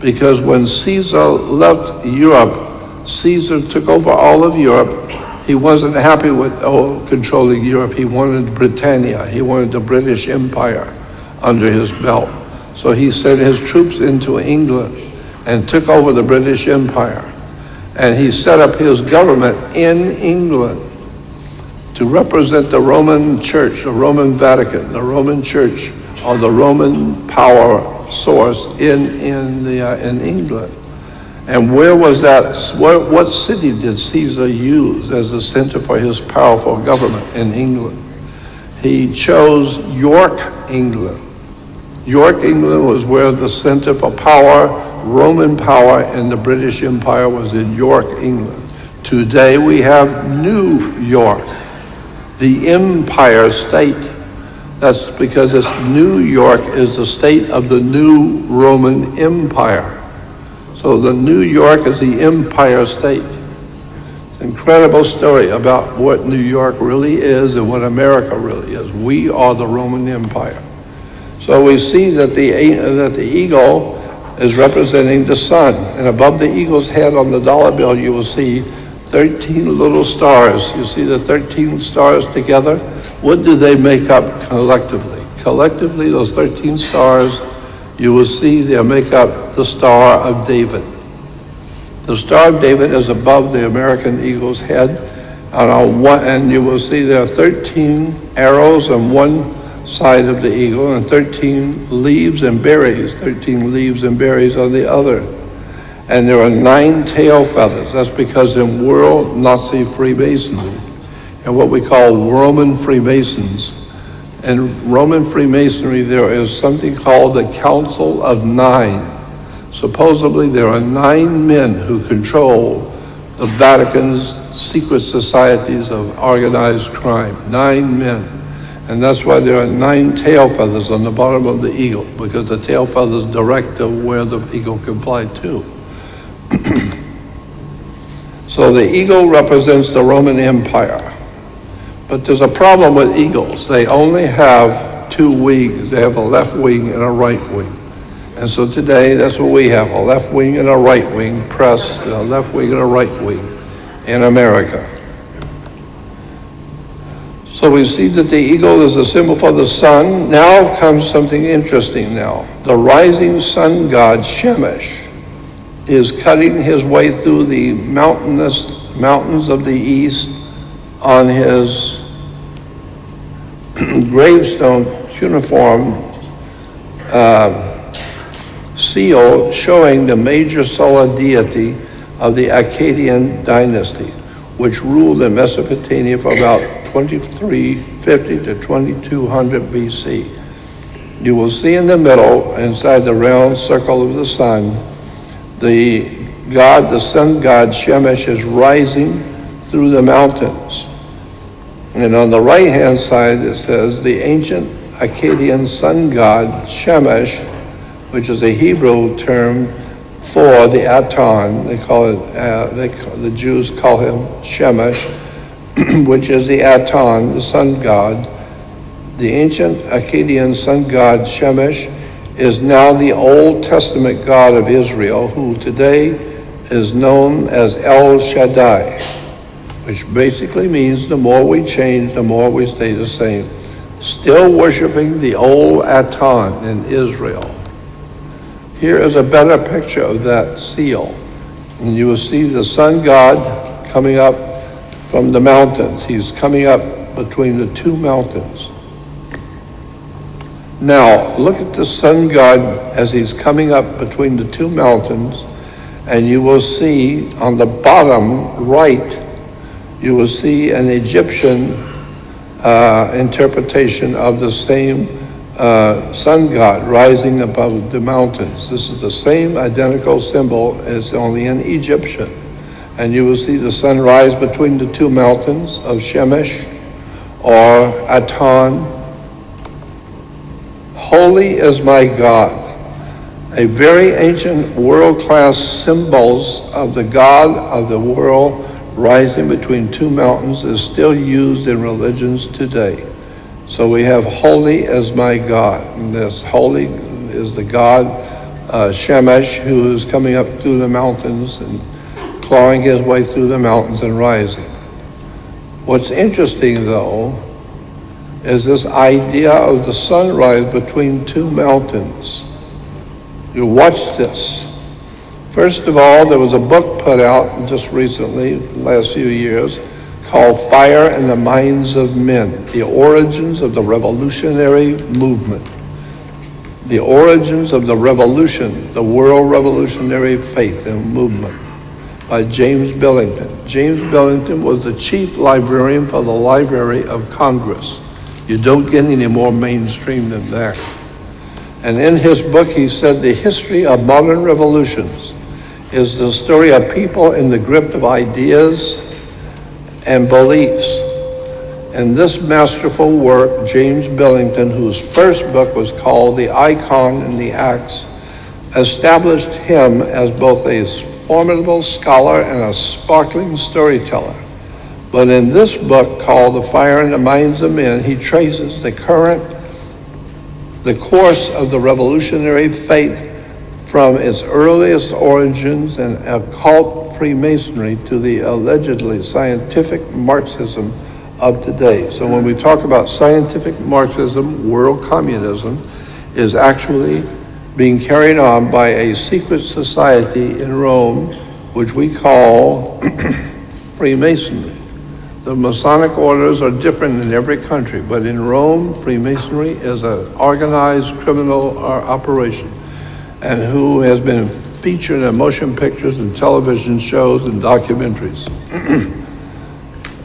Speaker 2: because when Caesar left Europe, Caesar took over all of Europe. He wasn't happy with controlling Europe. He wanted Britannia. He wanted the British Empire under his belt. So he sent his troops into England and took over the British Empire. And he set up his government in England to represent the Roman Church, the Roman Vatican, the Roman Church, or the Roman power source in England. And where was that? What city did Caesar use as the center for his powerful government in England? He chose York, England. York, England was where the center for power, Roman power in the British Empire was in York, England. Today we have New York, the Empire State. That's because New York is the state of the new Roman Empire. So the New York is the Empire State. Incredible story about what New York really is and what America really is. We are the Roman Empire. So we see that the eagle is representing the sun, and above the eagle's head on the dollar bill you will see 13 little stars. You see the 13 stars together? What do they make up collectively? Collectively, those 13 stars, you will see they make up the Star of David. The Star of David is above the American eagle's head, and you will see there are 13 arrows on one side of the eagle and 13 leaves and berries on the other. And there are 9 tail feathers. That's because in world Nazi Freemasonry, and what we call Roman Freemasons, in Roman Freemasonry there is something called the Council of Nine. Supposedly there are 9 men who control the Vatican's secret societies of organized crime. 9 men. And that's why there are 9 tail feathers on the bottom of the eagle, because the tail feathers direct where the eagle can fly to. So the eagle represents the Roman Empire. But there's a problem with eagles. They only have 2 wings. They have a left wing and a right wing. And so today, that's what we have, a left wing and a right wing press, a left wing and a right wing in America. So we see that the eagle is a symbol for the sun. Now comes something interesting now. The rising sun god, Shemesh, is cutting his way through the mountains of the east on his gravestone cuneiform seal showing the major solar deity of the Akkadian dynasty, which ruled in Mesopotamia for about 2350 to 2200 BC. You will see in the middle, inside the round circle of the sun, the sun god Shemesh is rising through the mountains. And on the right-hand side it says the ancient Akkadian sun god Shemesh, which is a Hebrew term for the Aton. They call it, the Jews call him Shemesh, which is the Aton, the sun god. The ancient Akkadian sun god Shemesh is now the Old Testament God of Israel, who today is known as El Shaddai, which basically means the more we change, the more we stay the same. Still worshiping the old Aton in Israel. Here is a better picture of that seal. And you will see the sun god coming up from the mountains. He's coming up between the 2 mountains. Now, look at the sun god as he's coming up between the 2 mountains, and you will see on the bottom right, you will see an Egyptian interpretation of the same sun god rising above the mountains. This is the same identical symbol as only in Egyptian. And you will see the sun rise between the 2 mountains of Shemesh or Aton. Holy is my God. A very ancient world-class symbols of the God of the world rising between 2 mountains is still used in religions today. So we have holy is my God. And this holy is the God Shemesh, who is coming up through the mountains and clawing his way through the mountains and rising. What's interesting though is this idea of the sunrise between 2 mountains. You watch this. First of all, there was a book put out just recently, the last few years, called Fire in the Minds of Men, The Origins of the Revolutionary Movement. The Origins of the Revolution, the World Revolutionary Faith and Movement, by James Billington. James Billington was the chief librarian for the Library of Congress. You don't get any more mainstream than that. And in his book, he said, the history of modern revolutions is the story of people in the grip of ideas and beliefs. In this masterful work, James Billington, whose first book was called The Icon and the Axe, established him as both a formidable scholar and a sparkling storyteller. But in this book, called The Fire in the Minds of Men, he traces the course of the revolutionary faith from its earliest origins in occult Freemasonry to the allegedly scientific Marxism of today. So when we talk about scientific Marxism, world communism is actually being carried on by a secret society in Rome, which we call Freemasonry. The Masonic orders are different in every country, but in Rome, Freemasonry is an organized criminal operation, and who has been featured in motion pictures and television shows and documentaries.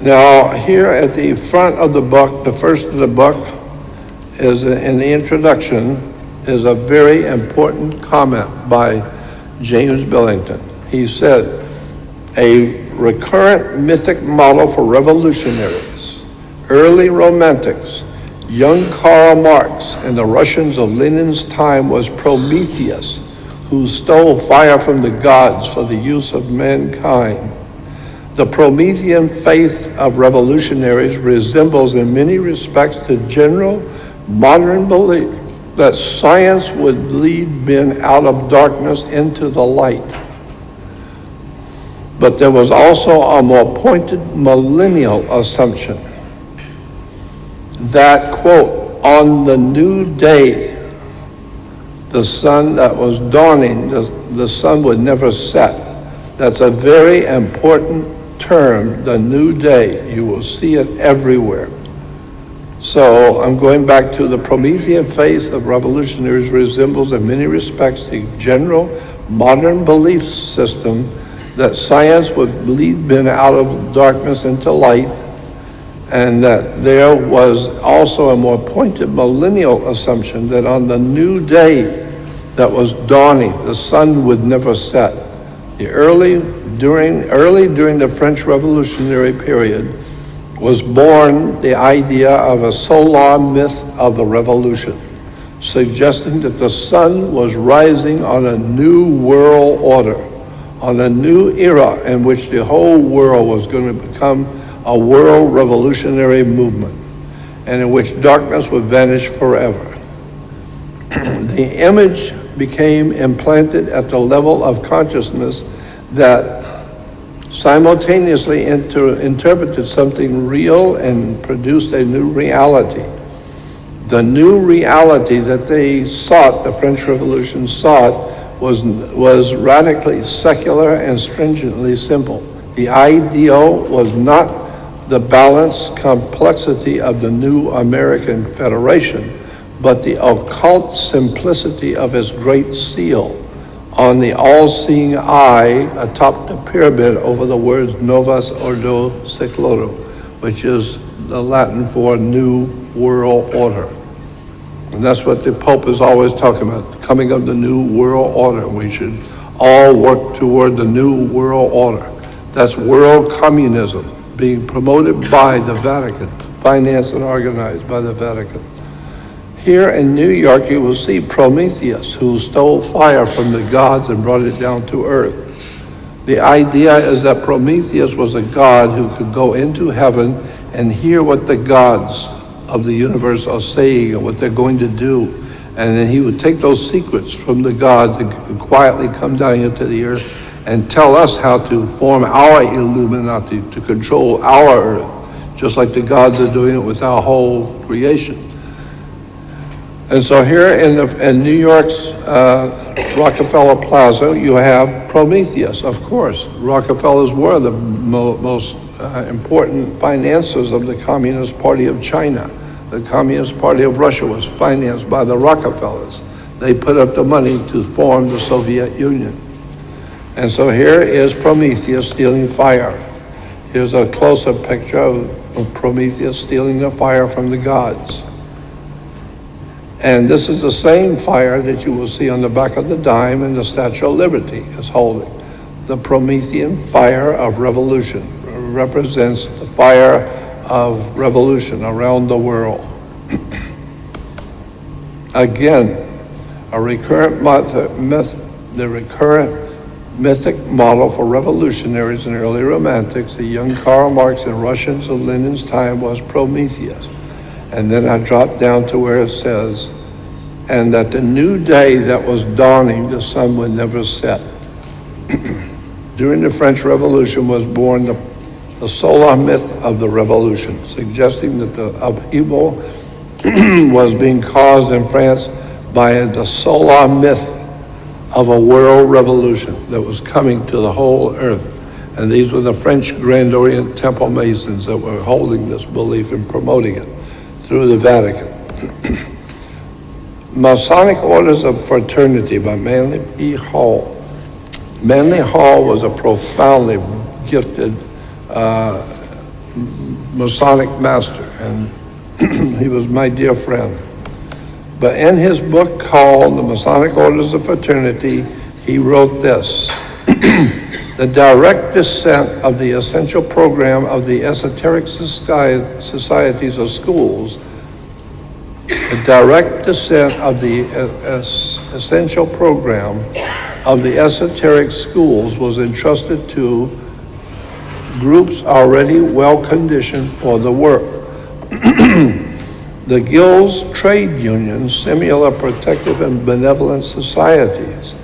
Speaker 2: Now, here at the front of the book, the first of the book, is in the introduction, is a very important comment by James Billington. He said, a recurrent mythic model for revolutionaries, early romantics, young Karl Marx, and the Russians of Lenin's time was Prometheus, who stole fire from the gods for the use of mankind. The Promethean faith of revolutionaries resembles in many respects the general modern belief that science would lead men out of darkness into the light. But there was also a more pointed millennial assumption that, quote, on the new day, the sun that was dawning, the sun would never set. That's a very important term, the new day. You will see it everywhere. So I'm going back to the Promethean faith of revolutionaries resembles in many respects the general modern belief system that science would lead men out of darkness into light, and that there was also a more pointed millennial assumption that on the new day that was dawning, the sun would never set. Early during the French Revolutionary period was born the idea of a solar myth of the revolution, suggesting that the sun was rising on a new world order, on a new era in which the whole world was going to become a world revolutionary movement, and in which darkness would vanish forever. The image became implanted at the level of consciousness that simultaneously interpreted something real and produced a new reality. The new reality that they sought, the French Revolution sought, was radically secular and stringently simple. The ideal was not the balanced complexity of the new American Federation, but the occult simplicity of its great seal on the all-seeing eye atop the pyramid over the words Novus Ordo Seclorum, which is the Latin for New World Order. And that's what the Pope is always talking about, the coming of the New World Order. We should all work toward the New World Order. That's world communism being promoted by the Vatican, financed and organized by the Vatican. Here in New York, you will see Prometheus, who stole fire from the gods and brought it down to earth. The idea is that Prometheus was a god who could go into heaven and hear what the gods of the universe are saying and what they're going to do. And then he would take those secrets from the gods and quietly come down here to the earth and tell us how to form our Illuminati to control our earth, just like the gods are doing it with our whole creation. And so here in New York's Rockefeller Plaza, you have Prometheus, of course. Rockefellers were the most important financiers of the Communist Party of China. The Communist Party of Russia was financed by the Rockefellers. They put up the money to form the Soviet Union. And so here is Prometheus stealing fire. Here's a close-up picture of Prometheus stealing the fire from the gods. And this is the same fire that you will see on the back of the dime and the Statue of Liberty is holding. The Promethean fire of revolution represents the fire of revolution around the world. Again, the recurrent mythic model for revolutionaries and early romantics, the young Karl Marx and Russians of Lenin's time, was Prometheus. And then I dropped down to where it says, and that the new day that was dawning, the sun would never set. During the French Revolution was born the solar myth of the revolution, suggesting that the upheaval was being caused in France by the solar myth of a world revolution that was coming to the whole earth. And these were the French Grand Orient Temple Masons that were holding this belief and promoting it through the Vatican. Masonic Orders of Fraternity by Manly P. Hall. Manly Hall was a profoundly gifted Masonic master, and he was my dear friend. But in his book called The Masonic Orders of Fraternity, he wrote this: the direct descent of the essential program of the esoteric societies or schools, the direct descent of the essential program of the esoteric schools was entrusted to groups already well conditioned for the work. The guilds, trade unions, similar protective and benevolent societies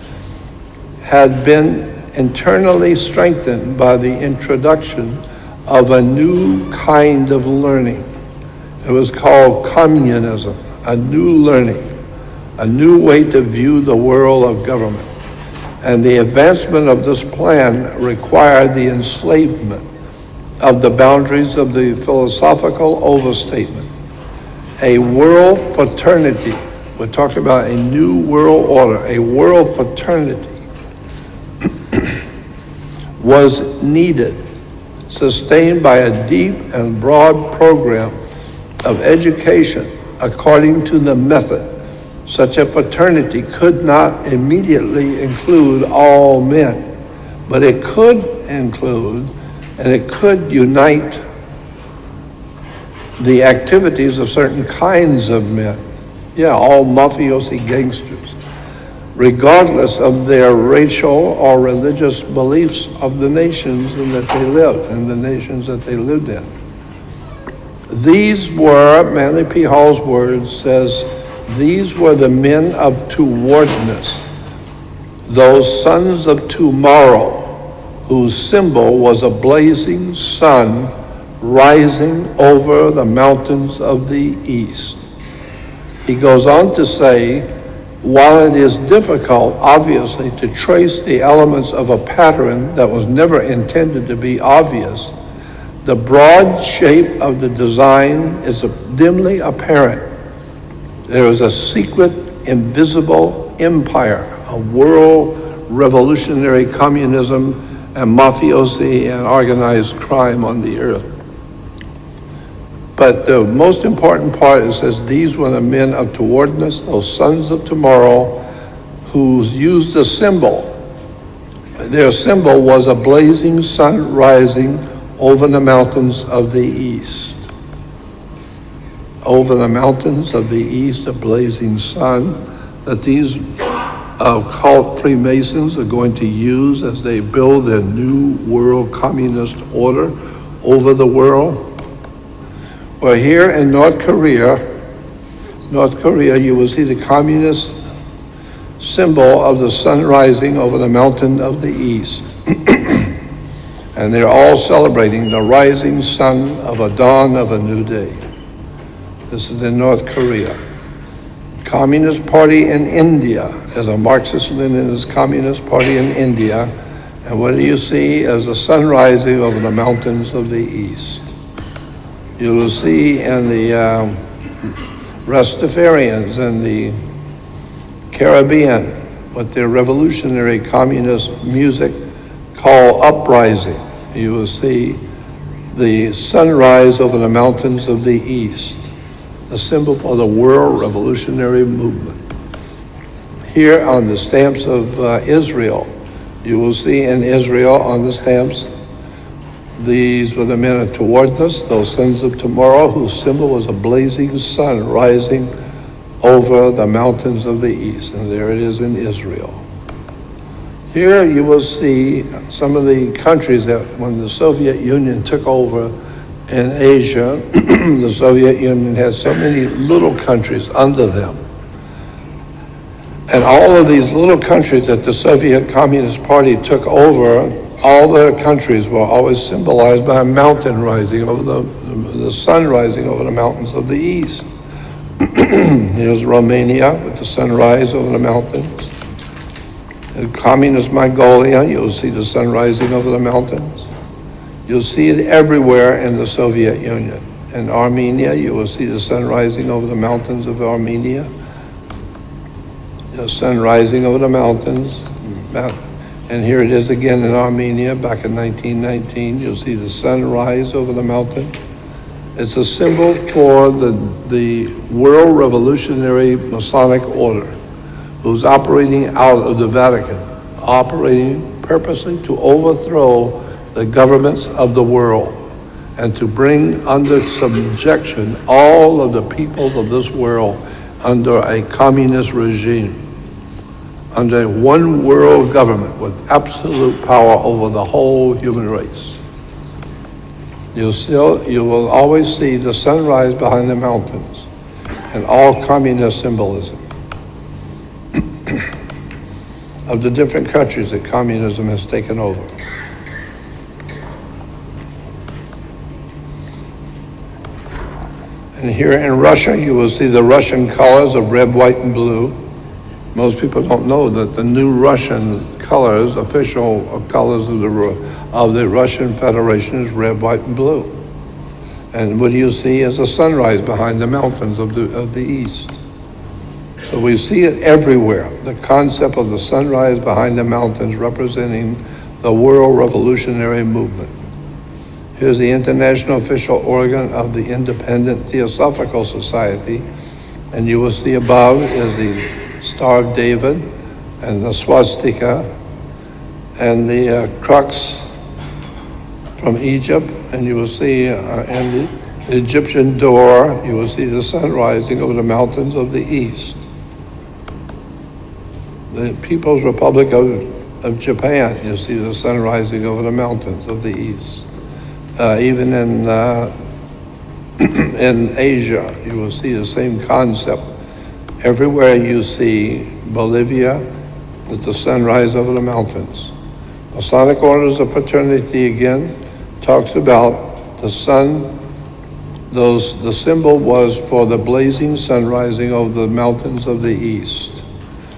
Speaker 2: had been internally strengthened by the introduction of a new kind of learning. It was called communism, a new learning, a new way to view the world of government. And the advancement of this plan required the enslavement of the boundaries of the philosophical overstatement. A world fraternity, we're talking about a new world order, a world fraternity was needed, sustained by a deep and broad program of education according to the method. Such a fraternity could not immediately include all men, but it could include and it could unite the activities of certain kinds of men. Yeah, all mafiosi gangsters, regardless of their racial or religious beliefs of the nations in that they lived, and the nations that they lived in. These were, Manly P. Hall's words says, these were the men of towardness, those sons of tomorrow, whose symbol was a blazing sun rising over the mountains of the east. He goes on to say, while it is difficult, obviously, to trace the elements of a pattern that was never intended to be obvious, the broad shape of the design is dimly apparent. There is a secret, invisible empire, a world revolutionary communism and mafiosi and organized crime on the earth. But the most important part, it says, these were the men of towardness, those sons of tomorrow, who used a symbol. Their symbol was a blazing sun rising over the mountains of the east. Over the mountains of the east, a blazing sun that these cult Freemasons are going to use as they build their new world communist order over the world. Well, here in North Korea, you will see the communist symbol of the sun rising over the mountain of the east. And they're all celebrating the rising sun of a dawn of a new day. This is in North Korea. Communist Party in India is a Marxist-Leninist Communist Party in India. And what do you see as the sun rising over the mountains of the east? You will see in the Rastafarians and the Caribbean what their revolutionary communist music called uprising. You will see the sunrise over the mountains of the east, a symbol for the world revolutionary movement. Here on the stamps of Israel, you will see in Israel on the stamps, these were the men toward us, those sons of tomorrow, whose symbol was a blazing sun rising over the mountains of the east. And there it is in Israel. Here you will see some of the countries that when the Soviet Union took over in Asia, the Soviet Union had so many little countries under them. And all of these little countries that the Soviet Communist Party took over, all the countries were always symbolized by a mountain rising over the sun rising over the mountains of the east. Here's Romania with the sunrise over the mountains. In communist Mongolia, you'll see the sun rising over the mountains. You'll see it everywhere in the Soviet Union. In Armenia, you will see the sun rising over the mountains of Armenia. The sun rising over the mountains. And here it is again in Armenia back in 1919. You'll see the sun rise over the mountain. It's a symbol for the world revolutionary Masonic order, who's operating out of the Vatican, operating purposely to overthrow the governments of the world and to bring under subjection all of the people of this world under a communist regime, under a one world government with absolute power over the whole human race. You will always see the sunrise behind the mountains and all communist symbolism of the different countries that communism has taken over. And here in Russia, you will see the Russian colors of red, white, and blue. Most people don't know that the new Russian colors, official colors of the Russian Federation is red, white, and blue. And what you see is a sunrise behind the mountains of the east. So we see it everywhere, the concept of the sunrise behind the mountains representing the world revolutionary movement. Here's the international official organ of the Independent Theosophical Society, and you will see above is the Star of David and the swastika and the crux from Egypt, and you will see in the Egyptian door, you will see the sun rising over the mountains of the east. The People's Republic of Japan, you see the sun rising over the mountains of the east. Even in Asia, you will see the same concept. Everywhere you see Bolivia, with the sunrise over the mountains. Masonic Orders of Fraternity again talks about the sun. The symbol was for the blazing sun rising over the mountains of the east.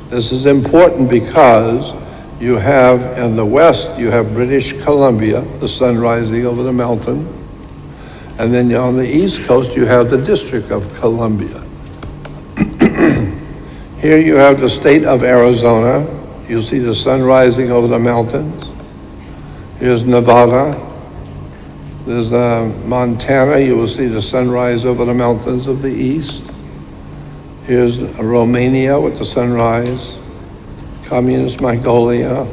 Speaker 2: This is important because you have, in the west, you have British Columbia, the sun rising over the mountain. And then on the east coast, you have the District of Columbia. Here you have the state of Arizona. You'll see the sun rising over the mountains. Here's Nevada. There's Montana. You will see the sunrise over the mountains of the east. Here's Romania with the sunrise. Communist Mongolia.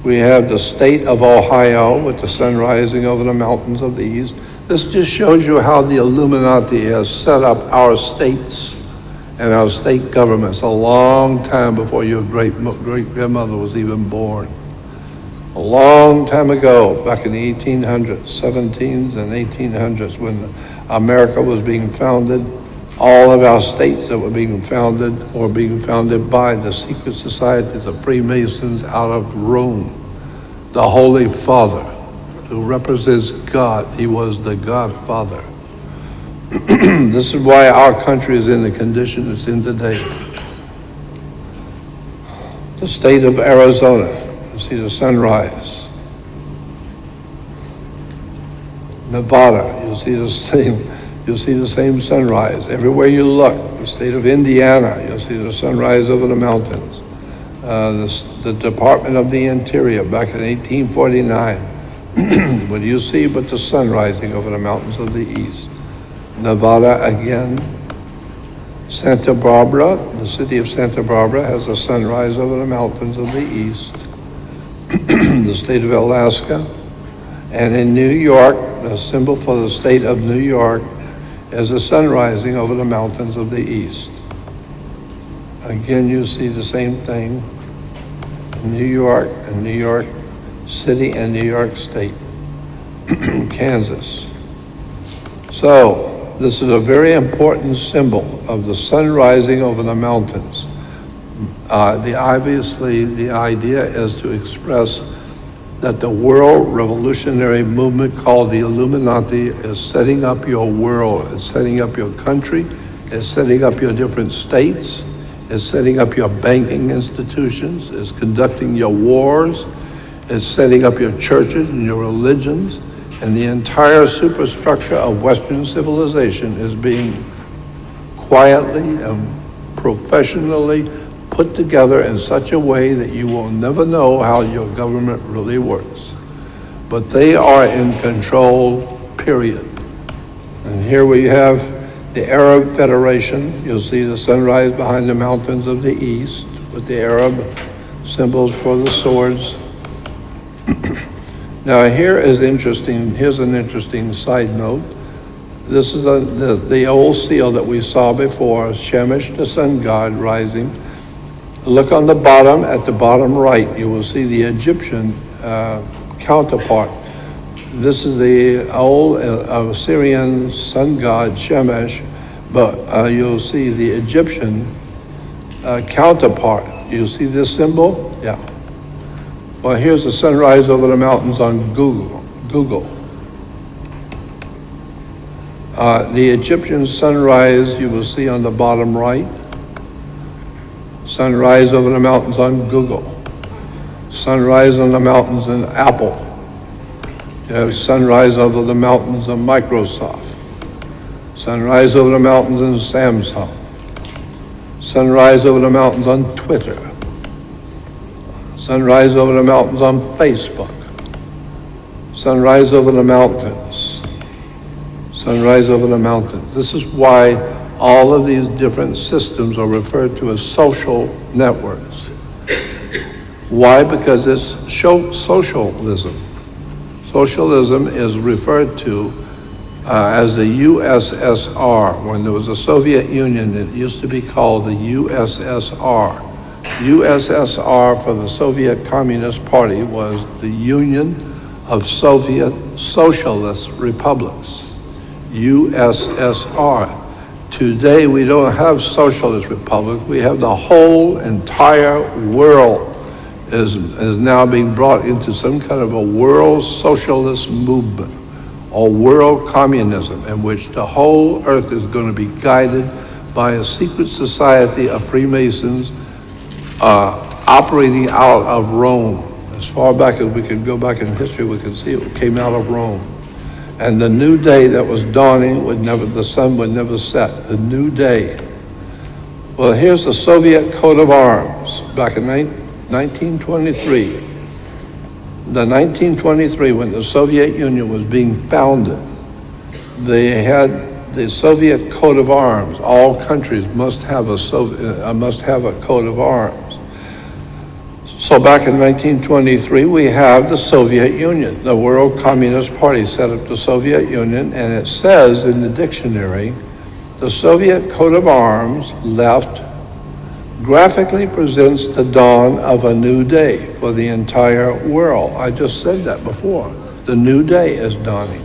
Speaker 2: We have the state of Ohio with the sun rising over the mountains of the east. This just shows you how the Illuminati has set up our states and our state governments a long time before your great-grandmother was even born. A long time ago, back in the 1800s, 1700s and 1800s, when America was being founded, all of our states that were being founded were being founded by the secret societies of Freemasons out of Rome. The Holy Father, who represents God, he was the Godfather. This is why our country is in the condition it's in today. The state of Arizona, you see the sunrise. Nevada, you'll see the same sunrise. Everywhere you look, the state of Indiana, you'll see the sunrise over the mountains. The Department of the Interior, back in 1849, What do you see but the sun rising over the mountains of the east? Nevada again. Santa Barbara, the city of Santa Barbara, has a sunrise over the mountains of the east. The state of Alaska. And in New York, the symbol for the state of New York is a sun rising over the mountains of the east. Again, you see the same thing in New York and New York City and New York State, Kansas. So, this is a very important symbol of the sun rising over the mountains. Obviously, the idea is to express that the world revolutionary movement called the Illuminati is setting up your world, is setting up your country, is setting up your different states, is setting up your banking institutions, is conducting your wars, is setting up your churches and your religions, and the entire superstructure of Western civilization is being quietly and professionally put together in such a way that you will never know how your government really works. But they are in control, period. And here we have the Arab Federation. You'll see the sunrise behind the mountains of the east with the Arab symbols for the swords. Now here's an interesting side note. This is the old seal that we saw before, Shemesh, the sun god, rising. Look on the bottom, at the bottom right, you will see the Egyptian counterpart. This is the old Assyrian sun god, Shemesh, but you'll see the Egyptian counterpart. You see this symbol? Yeah. Well, here's the sunrise over the mountains on Google. The Egyptian sunrise you will see on the bottom right. Sunrise over the mountains on Google. Sunrise on the mountains in Apple. You have sunrise over the mountains of Microsoft. Sunrise over the mountains in Samsung. Sunrise over the mountains on Twitter. Sunrise over the mountains on Facebook. Sunrise over the mountains. Sunrise over the mountains. This is why all of these different systems are referred to as social networks. Why? Because it's socialism. Socialism is referred to as the USSR. When there was a Soviet Union, it used to be called the USSR. USSR for the Soviet Communist Party was the Union of Soviet Socialist Republics, USSR. Today we don't have socialist republics, we have the whole entire world is now being brought into some kind of a world socialist movement or world communism in which the whole earth is going to be guided by a secret society of Freemasons operating out of Rome. As far back as we could go back in history, we could see it came out of Rome. And the new day that was dawning the sun would never set, the new day. Well, here's the Soviet coat of arms back in 1923. The 1923, when the Soviet Union was being founded, they had the Soviet coat of arms. All countries must have a coat of arms. So back in 1923, we have the Soviet Union. The World Communist Party set up the Soviet Union, and it says in the dictionary, the Soviet coat of arms, left, graphically presents the dawn of a new day for the entire world. I just said that before. The new day is dawning.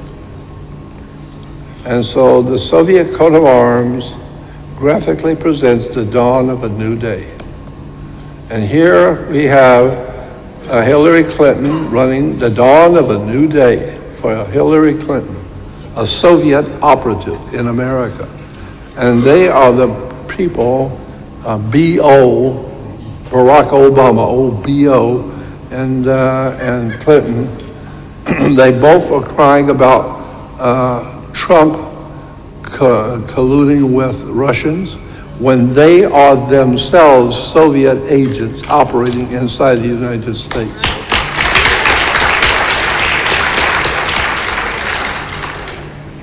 Speaker 2: And so the Soviet coat of arms graphically presents the dawn of a new day. And here we have Hillary Clinton running the dawn of a new day for Hillary Clinton, a Soviet operative in America. And they are the people, B.O., Barack Obama, O.B.O., and Clinton. They both are crying about Trump colluding with Russians, when they are themselves Soviet agents operating inside the United States.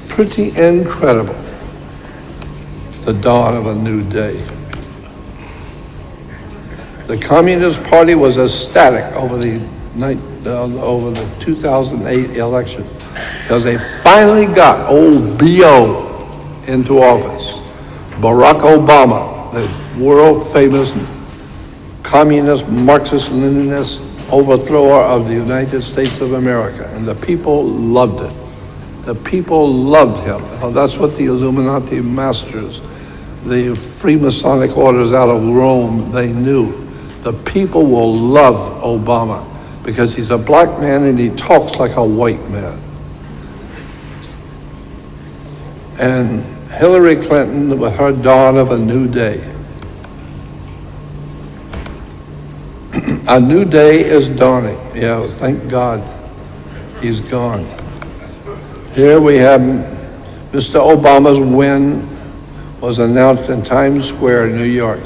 Speaker 2: pretty incredible, the dawn of a new day. The Communist Party was ecstatic over the 2008 election because they finally got old B.O. into office. Barack Obama, the world-famous communist, Marxist-Leninist overthrower of the United States of America, and the people loved it. The people loved him. Well, that's what the Illuminati masters, the Freemasonic orders out of Rome, they knew. The people will love Obama because he's a black man and he talks like a white man. And Hillary Clinton with her dawn of a new day. A new day is dawning. Yeah, thank God he's gone. Here we have Mr. Obama's win was announced in Times Square, New York.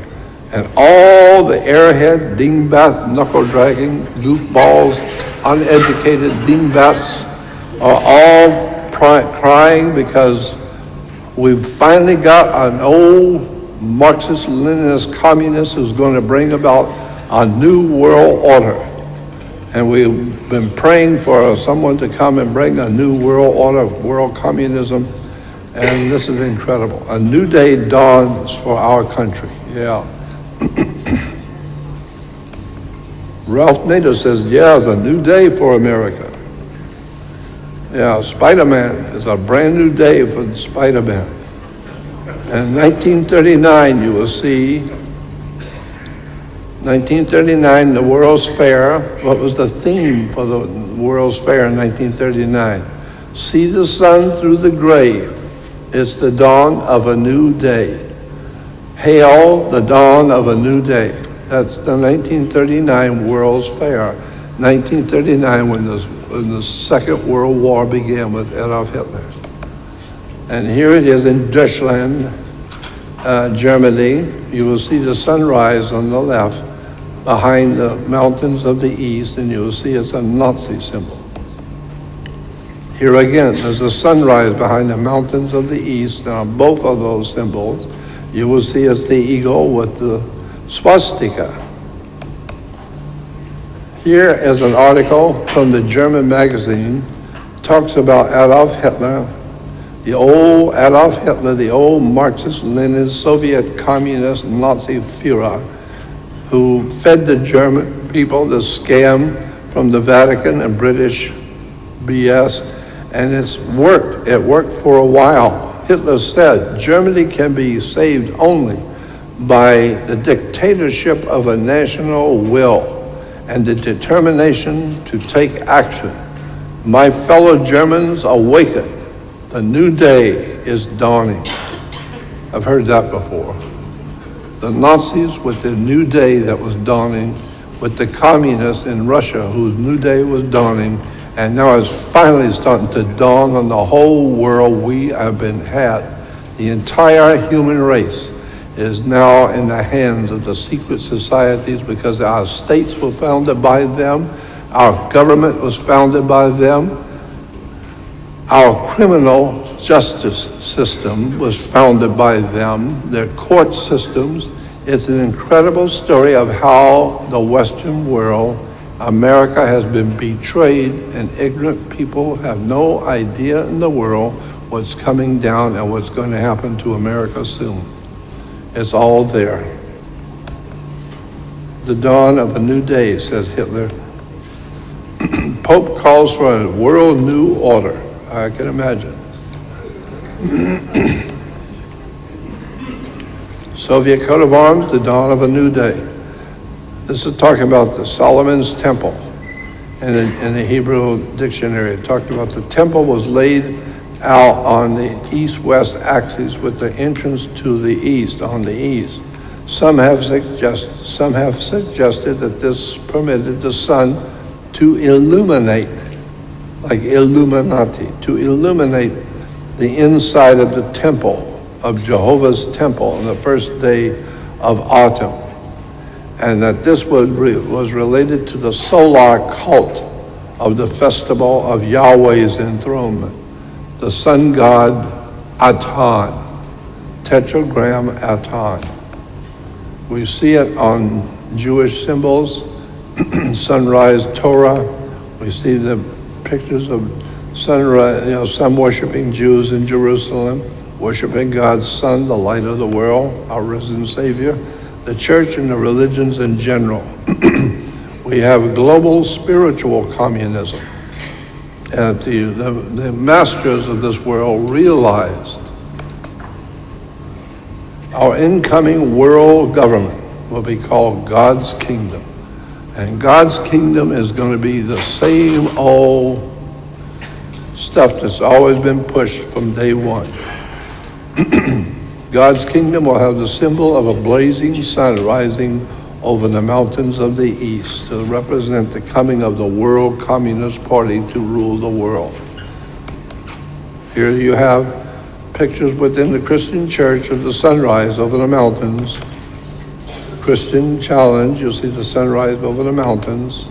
Speaker 2: And all the airhead, dingbat, knuckle-dragging, goofballs, uneducated dingbats are all crying because we've finally got an old Marxist-Leninist communist who's going to bring about a new world order. And we've been praying for someone to come and bring a new world order, world communism, and this is incredible. A new day dawns for our country, yeah. Ralph Nader says, yeah, it's a new day for America. Yeah, Spider-Man is a brand new day for Spider-Man. In 1939, you will see, 1939, the World's Fair. What was the theme for the World's Fair in 1939? See the sun through the grave. It's the dawn of a new day. Hail the dawn of a new day. That's the 1939 World's Fair. 1939 when the Second World War began with Adolf Hitler. And here it is in Deutschland, Germany. You will see the sunrise on the left behind the mountains of the east, and you will see it's a Nazi symbol. Here again, there's a sunrise behind the mountains of the east, and on both of those symbols, you will see it's the eagle with the swastika. Here is an article from the German magazine, talks about Adolf Hitler, the old Adolf Hitler, the old Marxist-Leninist Soviet communist Nazi Führer, who fed the German people the scam from the Vatican and British BS, and it's worked. It worked for a while. Hitler said Germany can be saved only by the dictatorship of a national will and the determination to take action. My fellow Germans, awaken. The new day is dawning. I've heard that before. The Nazis with the new day that was dawning, with the communists in Russia whose new day was dawning, and now it's finally starting to dawn on the whole world. We have been had. The entire human race is now in the hands of the secret societies because our states were founded by them, our government was founded by them, our criminal justice system was founded by them, their court systems. It's an incredible story of how the Western world, America, has been betrayed, and ignorant people have no idea in the world what's coming down and what's going to happen to America soon. It's all there. The dawn of a new day, says Hitler. Pope calls for a world new order. I can imagine. Soviet coat of arms, the dawn of a new day. This is talking about the Solomon's Temple. In the Hebrew dictionary, it talked about the temple was laid out on the east-west axis with the entrance to the east, on the east. Some have suggested that this permitted the sun to illuminate, like Illuminati, to illuminate the inside of the temple, of Jehovah's temple on the first day of autumn. And that this was related to the solar cult of the festival of Yahweh's enthronement. the sun god Aton, tetragram Aton. We see it on Jewish symbols, sunrise Torah. We see the pictures of sunrise, sun worshiping Jews in Jerusalem, worshiping God's Son, the light of the world, our risen Savior, the church and the religions in general. We have global spiritual communism. And the masters of this world realized our incoming world government will be called God's kingdom. And God's kingdom is going to be the same old stuff that's always been pushed from day one. God's kingdom will have the symbol of a blazing sun rising over the mountains of the east to represent the coming of the World Communist Party to rule the world. Here you have pictures within the Christian church of the sunrise over the mountains. Christian challenge, you'll see the sunrise over the mountains.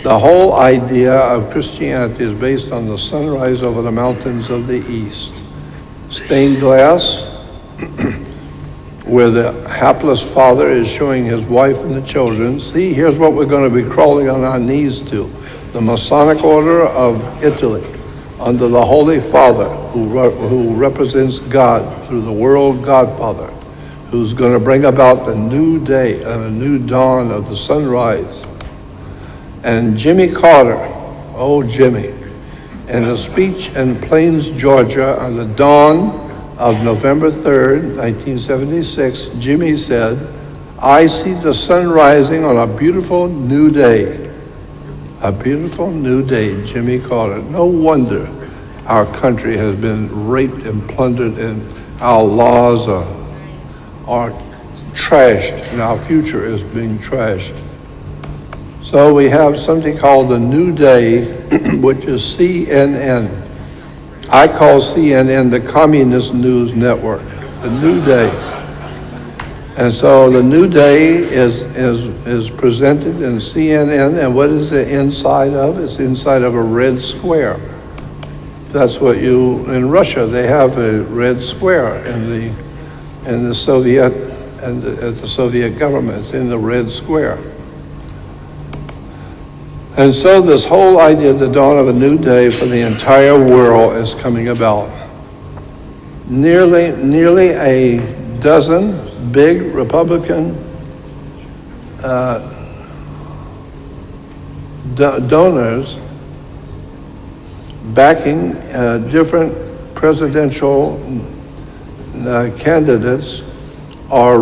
Speaker 2: The whole idea of Christianity is based on the sunrise over the mountains of the east. Stained glass, where the hapless father is showing his wife and the children, see, here's what we're going to be crawling on our knees to. The Masonic Order of Italy, under the Holy Father, who represents God through the world Godfather, who's going to bring about the new day and a new dawn of the sunrise. And Jimmy Carter, oh Jimmy, in a speech in Plains, Georgia on the dawn of November 3rd, 1976, Jimmy said, "I see the sun rising on a beautiful new day." A beautiful new day, Jimmy Carter. No wonder our country has been raped and plundered and our laws are trashed and our future is being trashed. So we have something called the New Day, which is CNN. I call CNN the Communist News Network, the New Day. And so the New Day is presented in CNN, and what is the inside of? It's inside of a red square. That's what in Russia, they have a red square in the Soviet, and the Soviet government, it's in the red square. And so this whole idea of the dawn of a new day for the entire world is coming about. Nearly a dozen big Republican donors backing different presidential candidates are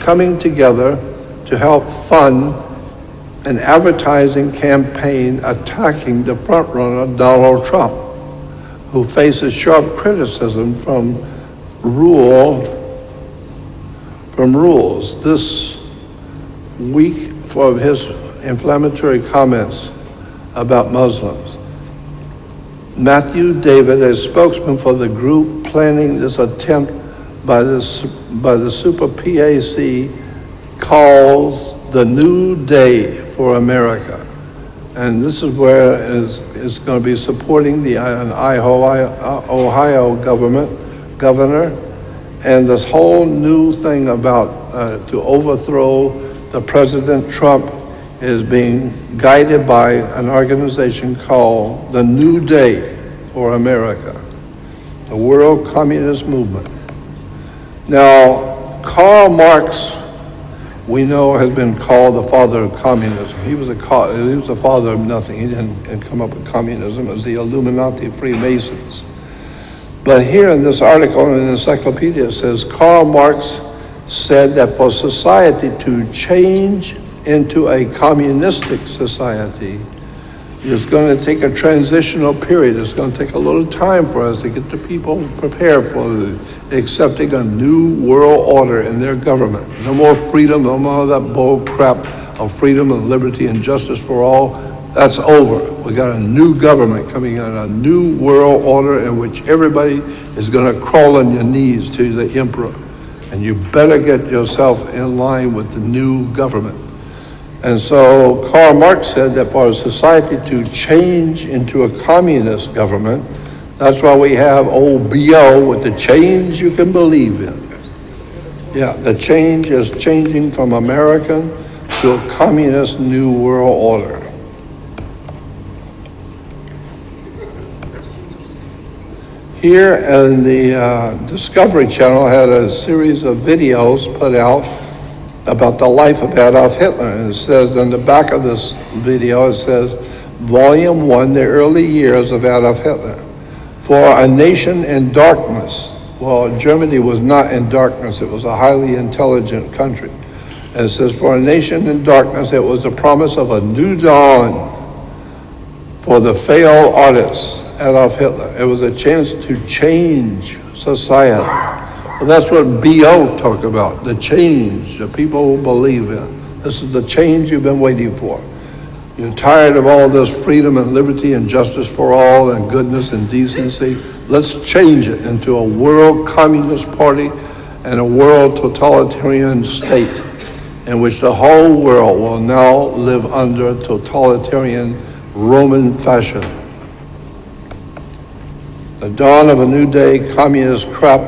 Speaker 2: coming together to help fund an advertising campaign attacking the frontrunner, Donald Trump, who faces sharp criticism from rules this week for his inflammatory comments about Muslims. Matthew David, a spokesman for the group planning this attempt by the Super PAC, calls the New Day for America. And this is where it's going to be supporting an Ohio governor, and this whole new thing about to overthrow the President Trump is being guided by an organization called the New Day for America, the World Communist Movement. Now, Karl Marx, we know, has been called the father of communism. He was the father of nothing. He didn't come up with communism. It was the Illuminati, Freemasons. But here in this article in the encyclopedia, it says Karl Marx said that for society to change into a communistic society is going to take a transitional period. It's going to take a little time for us to get the people prepared for accepting a new world order in their government. No more freedom, no more of that bull crap of freedom and liberty and justice for all. That's over. We got a new government coming in, a new world order in which everybody is going to crawl on your knees to the emperor. And you better get yourself in line with the new government. And so Karl Marx said that for a society to change into a communist government, That's why we have old BO with the change you can believe in. Yeah, the change is changing from American to a communist new world order. Here in the Discovery Channel had a series of videos put out about the life of Adolf Hitler. And it says on the back of this video, it says, Volume 1, the early years of Adolf Hitler. For a nation in darkness. Well, Germany was not in darkness. It was a highly intelligent country. And it says, for a nation in darkness, it was the promise of a new dawn for the failed artist, Adolf Hitler. It was a chance to change society. Well, that's what BO talked about, the change that people believe in. This is the change you've been waiting for. You're tired of all this freedom and liberty and justice for all and goodness and decency. Let's change it into a world communist party and a world totalitarian state in which the whole world will now live under totalitarian Roman fashion. The dawn of a new day, communist crap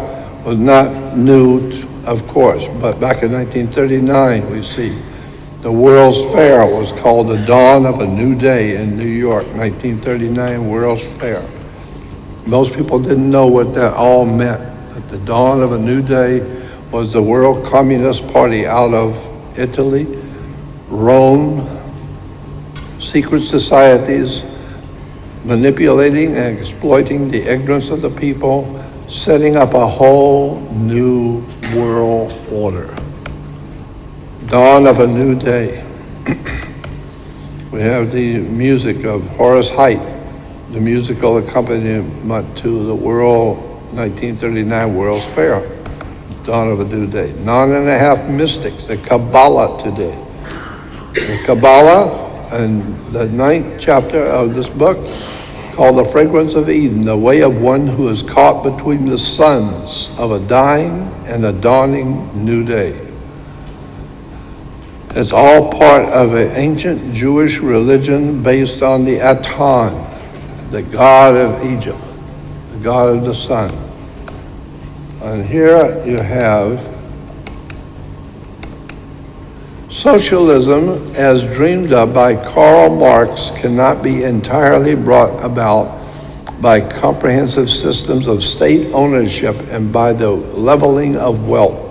Speaker 2: was not new, of course, but back in 1939 we see the World's Fair was called the dawn of a new day in New York, 1939 World's Fair. Most people didn't know what that all meant, that the dawn of a new day was the World Communist Party out of Italy, Rome, secret societies, manipulating and exploiting the ignorance of the people, setting up a whole new world order. Dawn of a new day. We have the music of Horace Heidt, the musical accompaniment to the World 1939 World's Fair. Dawn of a new day. 9.5 mystics, the Kabbalah today. The Kabbalah, and the 9th chapter of this book, called The Fragrance of Eden, the way of one who is caught between the suns of a dying and a dawning new day. It's all part of an ancient Jewish religion based on the Aton, the god of Egypt, the god of the sun. And here you have socialism as dreamed of by Karl Marx cannot be entirely brought about by comprehensive systems of state ownership and by the leveling of wealth.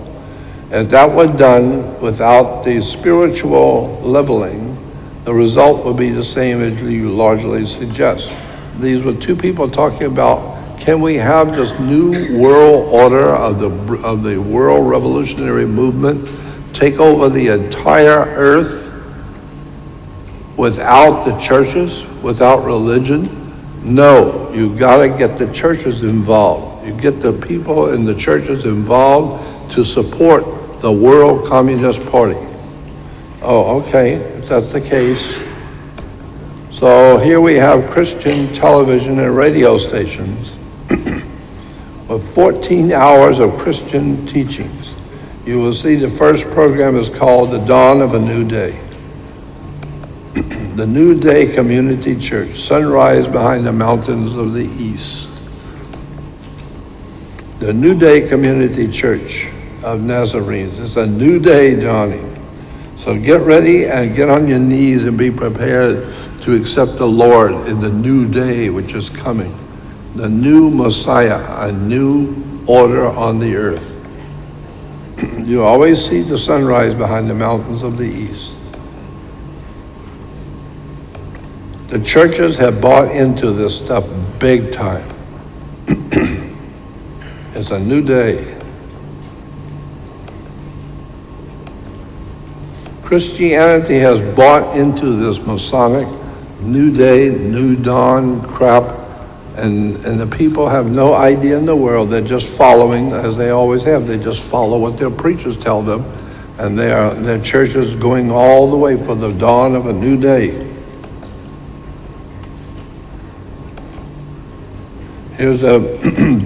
Speaker 2: If that were done without the spiritual leveling, the result would be the same as you largely suggest. These were two people talking about, can we have this new world order of the world revolutionary movement take over the entire earth without the churches, without religion? No, you gotta get the churches involved. You get the people in the churches involved to support the World Communist Party. Oh, okay, if that's the case. So here we have Christian television and radio stations with 14 hours of Christian teachings. You will see the first program is called The Dawn of a New Day. The New Day Community Church, sunrise behind the mountains of the east. The New Day Community Church of Nazarenes. It's a new day dawning. So get ready and get on your knees and be prepared to accept the Lord in the new day which is coming. The new Messiah, a new order on the earth. You always see the sunrise behind the mountains of the east. The churches have bought into this stuff big time. It's a new day. Christianity has bought into this Masonic new day, new dawn crap, and the people have no idea in the world. They're just following, as they always have. They just follow what their preachers tell them, and their church is going all the way for the dawn of a new day. Here's a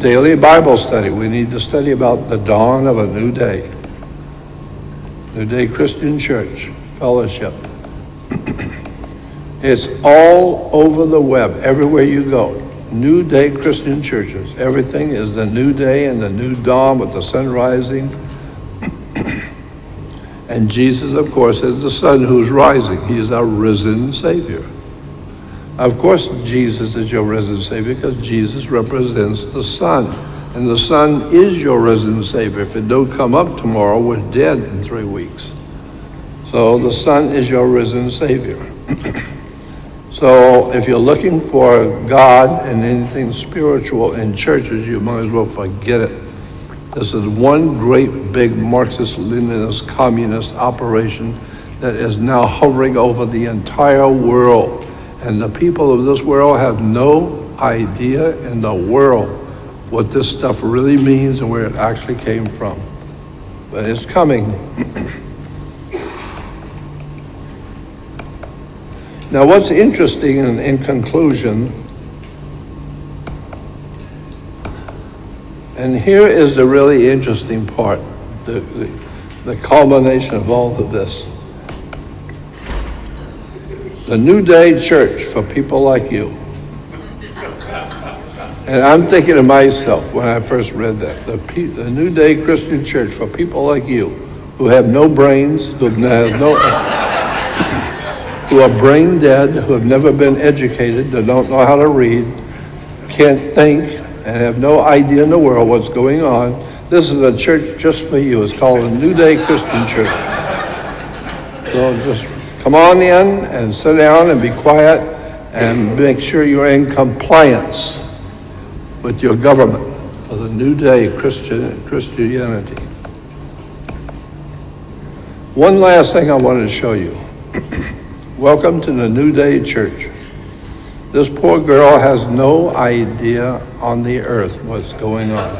Speaker 2: daily Bible study. We need to study about the dawn of a new day. New Day Christian Church Fellowship. It's all over the web, everywhere you go. New Day Christian churches. Everything is the new day and the new dawn with the sun rising. And Jesus, of course, is the sun who's rising. He is our risen Savior. Of course, Jesus is your risen Savior because Jesus represents the sun. And the sun is your risen Savior. If it don't come up tomorrow, we're dead in 3 weeks. So the sun is your risen Savior. So if you're looking for God and anything spiritual in churches, you might as well forget it. This is one great big Marxist-Leninist communist operation that is now hovering over the entire world. And the people of this world have no idea in the world what this stuff really means and where it actually came from. But it's coming. Now, what's interesting in conclusion, and here is the really interesting part, the culmination of all of this. The New Day Church for people like you. And I'm thinking to myself when I first read that, the New Day Christian Church for people like you, who have no brains, who are brain dead, who have never been educated, who don't know how to read, can't think, and have no idea in the world what's going on. This is a church just for you. It's called the New Day Christian Church. So just come on in and sit down and be quiet and make sure you're in compliance with your government for the New Day Christianity. One last thing I wanted to show you. Welcome to the New Day Church. This poor girl has no idea on the earth what's going on.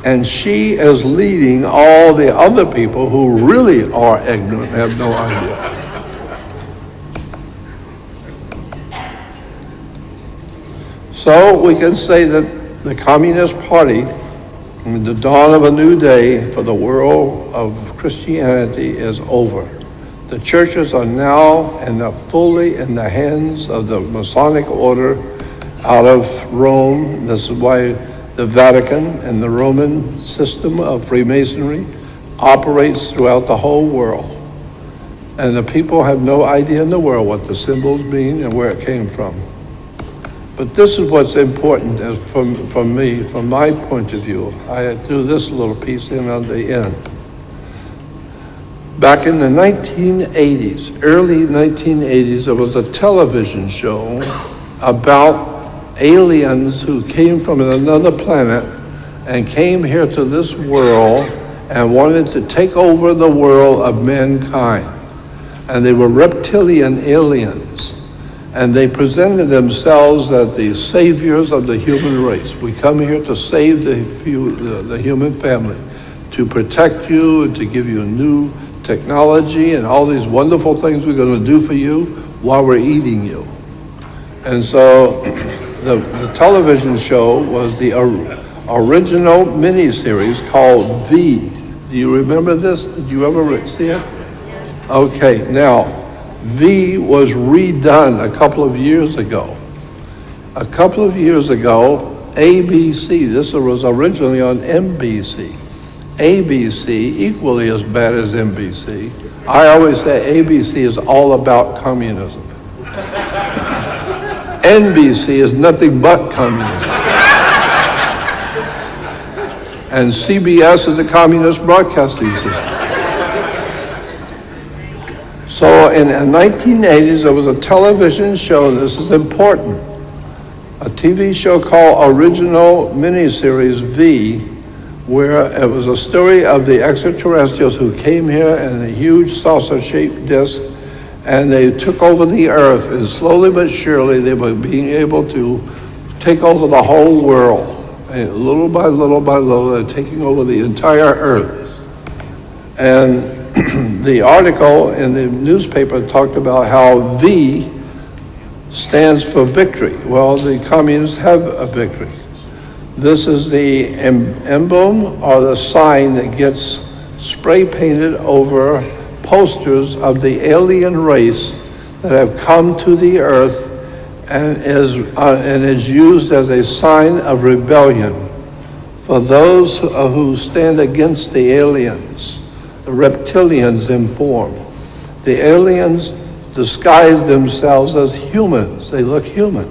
Speaker 2: And she is leading all the other people who really are ignorant, have no idea. So we can say that the Communist Party, the dawn of a new day for the world of Christianity, is over. The churches are now fully in the hands of the Masonic order out of Rome. This is why the Vatican and the Roman system of Freemasonry operates throughout the whole world. And the people have no idea in the world what the symbols mean and where it came from. But this is what's important as from me, from my point of view. I do this little piece in on the end. Back in the 1980s, early 1980s, there was a television show about aliens who came from another planet and came here to this world and wanted to take over the world of mankind. And they were reptilian aliens. And they presented themselves as the saviors of the human race. We come here to save the human family, to protect you and to give you new technology and all these wonderful things we're going to do for you while we're eating you. And so the television show was the original miniseries called V. Do you remember this? Did you ever see it? Yes. Okay, now V was redone a couple of years ago. A couple of years ago, ABC, this was originally on NBC. ABC, equally as bad as NBC. I always say ABC is all about communism. NBC is nothing but communism. And CBS is a communist broadcasting system. So in the 1980s, there was a television show, this is important, a TV show called Original Miniseries V, where it was a story of the extraterrestrials who came here in a huge saucer-shaped disc, and they took over the earth, and slowly but surely they were being able to take over the whole world. And little by little by little, they're taking over the entire earth. And the article in the newspaper talked about how V stands for victory. Well, the communists have a victory. This is the emblem or the sign that gets spray painted over posters of the alien race that have come to the earth and is used as a sign of rebellion for those who stand against the aliens, the reptilians in form. The aliens disguise themselves as humans. They look human.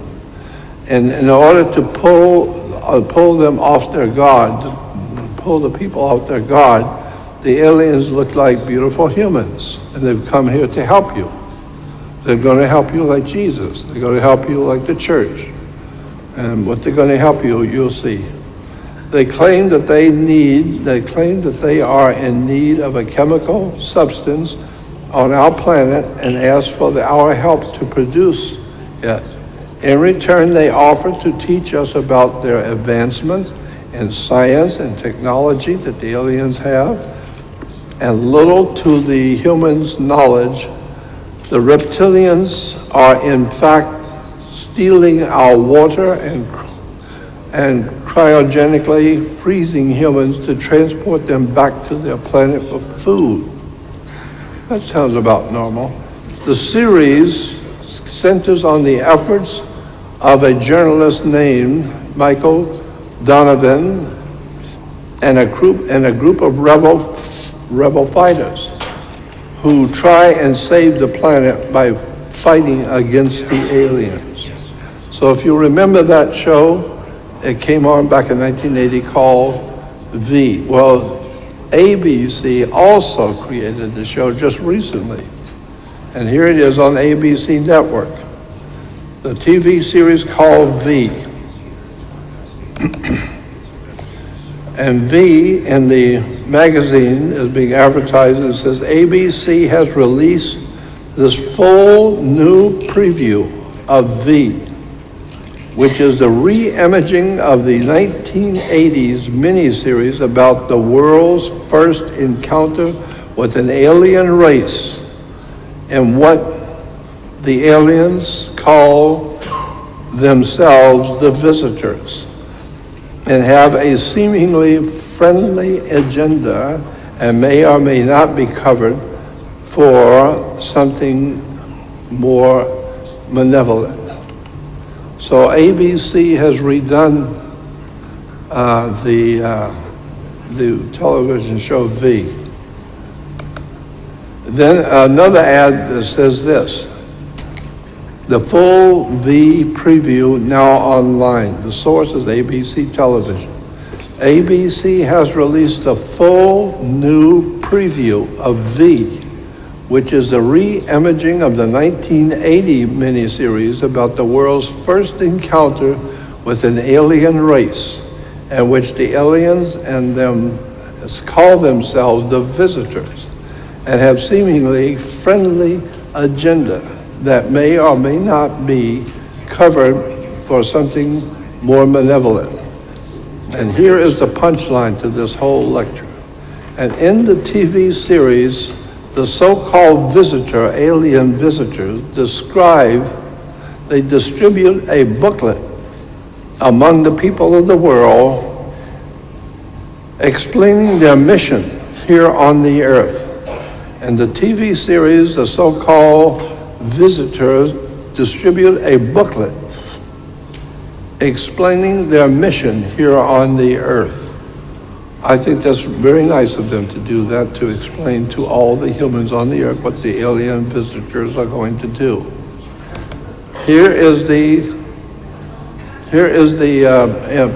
Speaker 2: And in order to pull them off their guard, pull the people off their guard, the aliens look like beautiful humans, and they've come here to help you. They're going to help you like Jesus. They're going to help you like the church. And what they're going to help you, you'll see. They claim that they are in need of a chemical substance on our planet and ask for our help to produce it. In return, they offer to teach us about their advancements in science and technology that the aliens have, and little to the humans' knowledge. The reptilians are in fact stealing our water and cryogenically freezing humans to transport them back to their planet for food. That sounds about normal. The series centers on the efforts of a journalist named Michael Donovan and a group of rebel fighters who try and save the planet by fighting against the aliens. So if you remember that show, it came on back in 1980 called V. Well, ABC also created the show just recently. And here it is on ABC Network. The TV series called V. And V in the magazine is being advertised and says ABC has released this full new preview of V, which is the re-imaging of the 1980s miniseries about the world's first encounter with an alien race and what the aliens call themselves the visitors, and have a seemingly friendly agenda and may or may not be covered for something more malevolent. So ABC has redone the television show V. Then another ad that says this: the full V preview now online. The source is ABC Television. ABC has released a full new preview of V, which is a re-imaging of the 1980 miniseries about the world's first encounter with an alien race, and which the aliens and them call themselves the visitors, and have seemingly friendly agenda that may or may not be covered for something more malevolent. And here is the punchline to this whole lecture. And in the TV series, the so-called alien visitors, they distribute a booklet among the people of the world explaining their mission here on the earth. And the TV series, the so-called visitors distribute a booklet explaining their mission here on the earth. I think that's very nice of them to do that, to explain to all the humans on the earth what the alien visitors are going to do. Here is the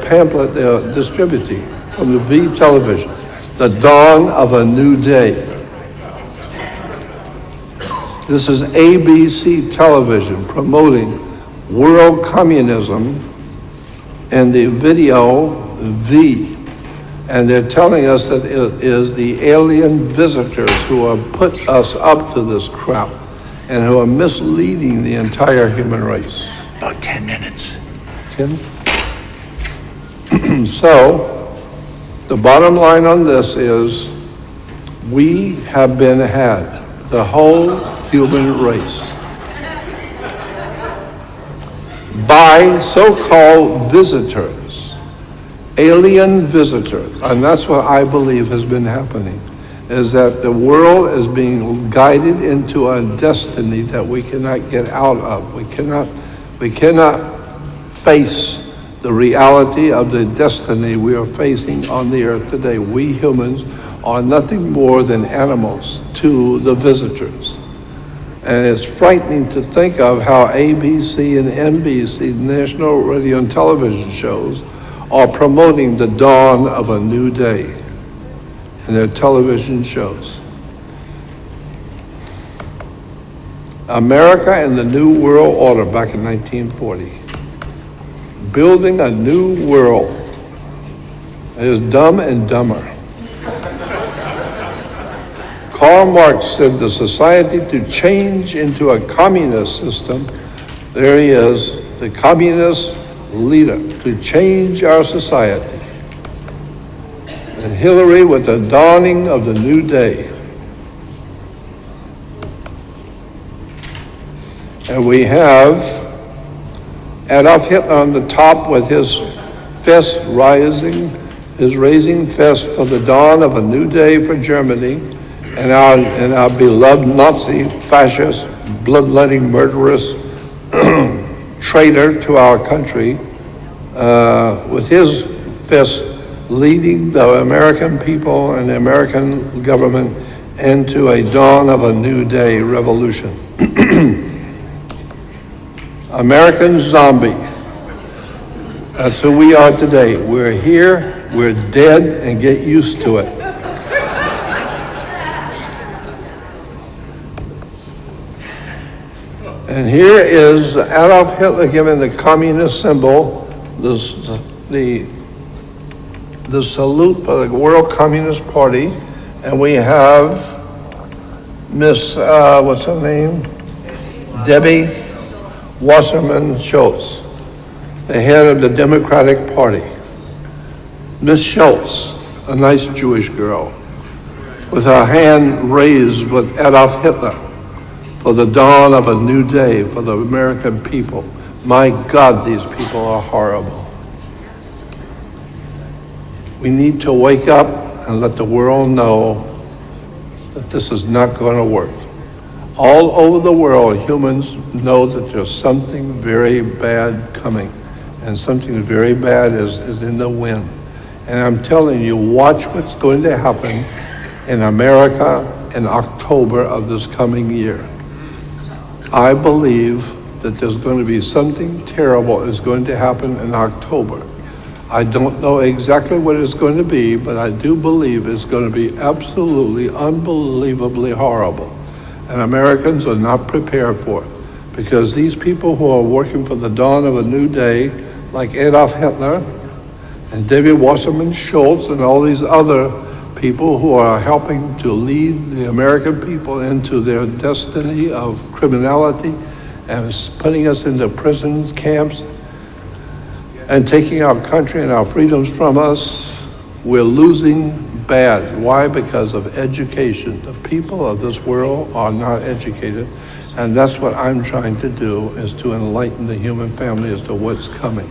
Speaker 2: pamphlet they're distributing from the V television, The Dawn of a New Day. This is ABC Television promoting world communism and the video V. And they're telling us that it is the alien visitors who have put us up to this crap and who are misleading the entire human race.
Speaker 1: About 10 minutes.
Speaker 2: 10? So, the bottom line on this is we have been had, the whole human race, by so-called visitors, alien visitors. And that's what I believe has been happening, is that the world is being guided into a destiny that we cannot get out of. We cannot We cannot face the reality of the destiny we are facing on the earth today. We humans are nothing more than animals to the visitors. And it's frightening to think of how ABC and NBC, national radio and television shows, are promoting the dawn of a new day in their television shows. America and the New World Order back in 1940. Building a new world. It is Dumb and Dumber. Karl Marx said the society to change into a communist system. There he is, the communist leader, to change our society. And Hillary with the dawning of the new day. And we have Adolf Hitler on the top with his fist raising fist for the dawn of a new day for Germany and our beloved Nazi, fascist, bloodletting, murderous traitor to our country, with his fist leading the American people and the American government into a dawn of a new day revolution. American zombie. That's who we are today. We're here, we're dead, and get used to it. And here is Adolf Hitler giving the communist symbol, the salute for the World Communist Party, and we have Miss, what's her name? Debbie Wasserman Schultz, the head of the Democratic Party. Miss Schultz, a nice Jewish girl, with her hand raised with Adolf Hitler for the dawn of a new day for the American people. My God, these people are horrible. We need to wake up and let the world know that this is not going to work. All over the world, humans know that there's something very bad coming, and something very bad is in the wind. And I'm telling you, watch what's going to happen in America in October of this coming year. I believe that there's going to be something terrible is going to happen in October. I don't know exactly what it's going to be, but I do believe it's going to be absolutely, unbelievably horrible. And Americans are not prepared for it, because these people who are working for the dawn of a new day, like Adolf Hitler and David Wasserman Schultz and all these other people who are helping to lead the American people into their destiny of criminality and putting us into prison camps and taking our country and our freedoms from us, we're losing bad. Why? Because of education. The people of this world are not educated, and that's what I'm trying to do, is to enlighten the human family as to what's coming.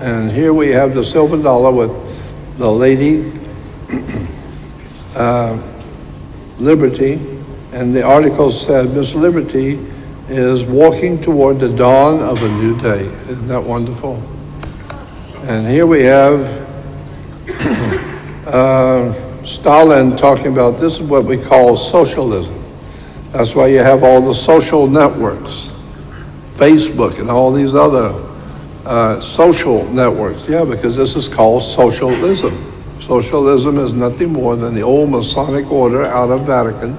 Speaker 2: And here we have the silver dollar with the lady, Liberty, and the article said Miss Liberty is walking toward the dawn of a new day. Isn't that wonderful? And here we have Stalin talking about, this is what we call socialism. That's why you have all the social networks, Facebook and all these other social networks. Yeah, because this is called socialism. Socialism is nothing more than the old Masonic order out of Vatican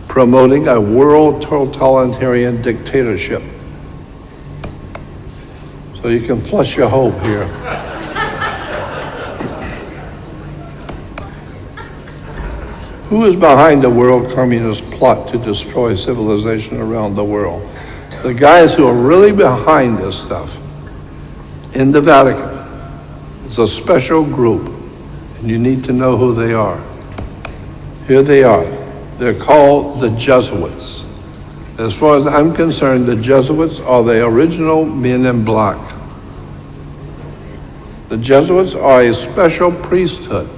Speaker 2: promoting a world totalitarian dictatorship. So you can flush your hope here. Who is behind the world communist plot to destroy civilization around the world? The guys who are really behind this stuff in the Vatican is a special group, and you need to know who they are. Here they are. They're called the Jesuits. As far as I'm concerned, the Jesuits are the original men in black. The Jesuits are a special priesthood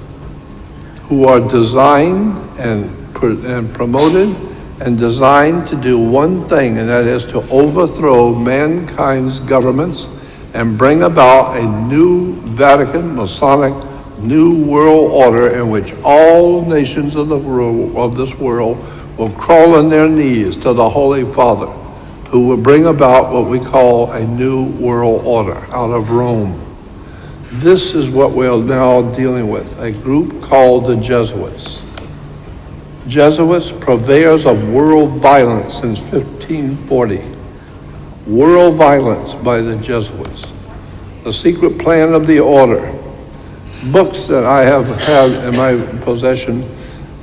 Speaker 2: who are designed and promoted and designed to do one thing, and that is to overthrow mankind's governments and bring about a new Vatican Masonic new world order in which all nations of this world will crawl on their knees to the Holy Father, who will bring about what we call a new world order out of Rome. This is what we're now dealing with, a group called the Jesuits. Jesuits, purveyors of world violence since 1540. World violence by the Jesuits. The secret plan of the order. Books that I have had in my possession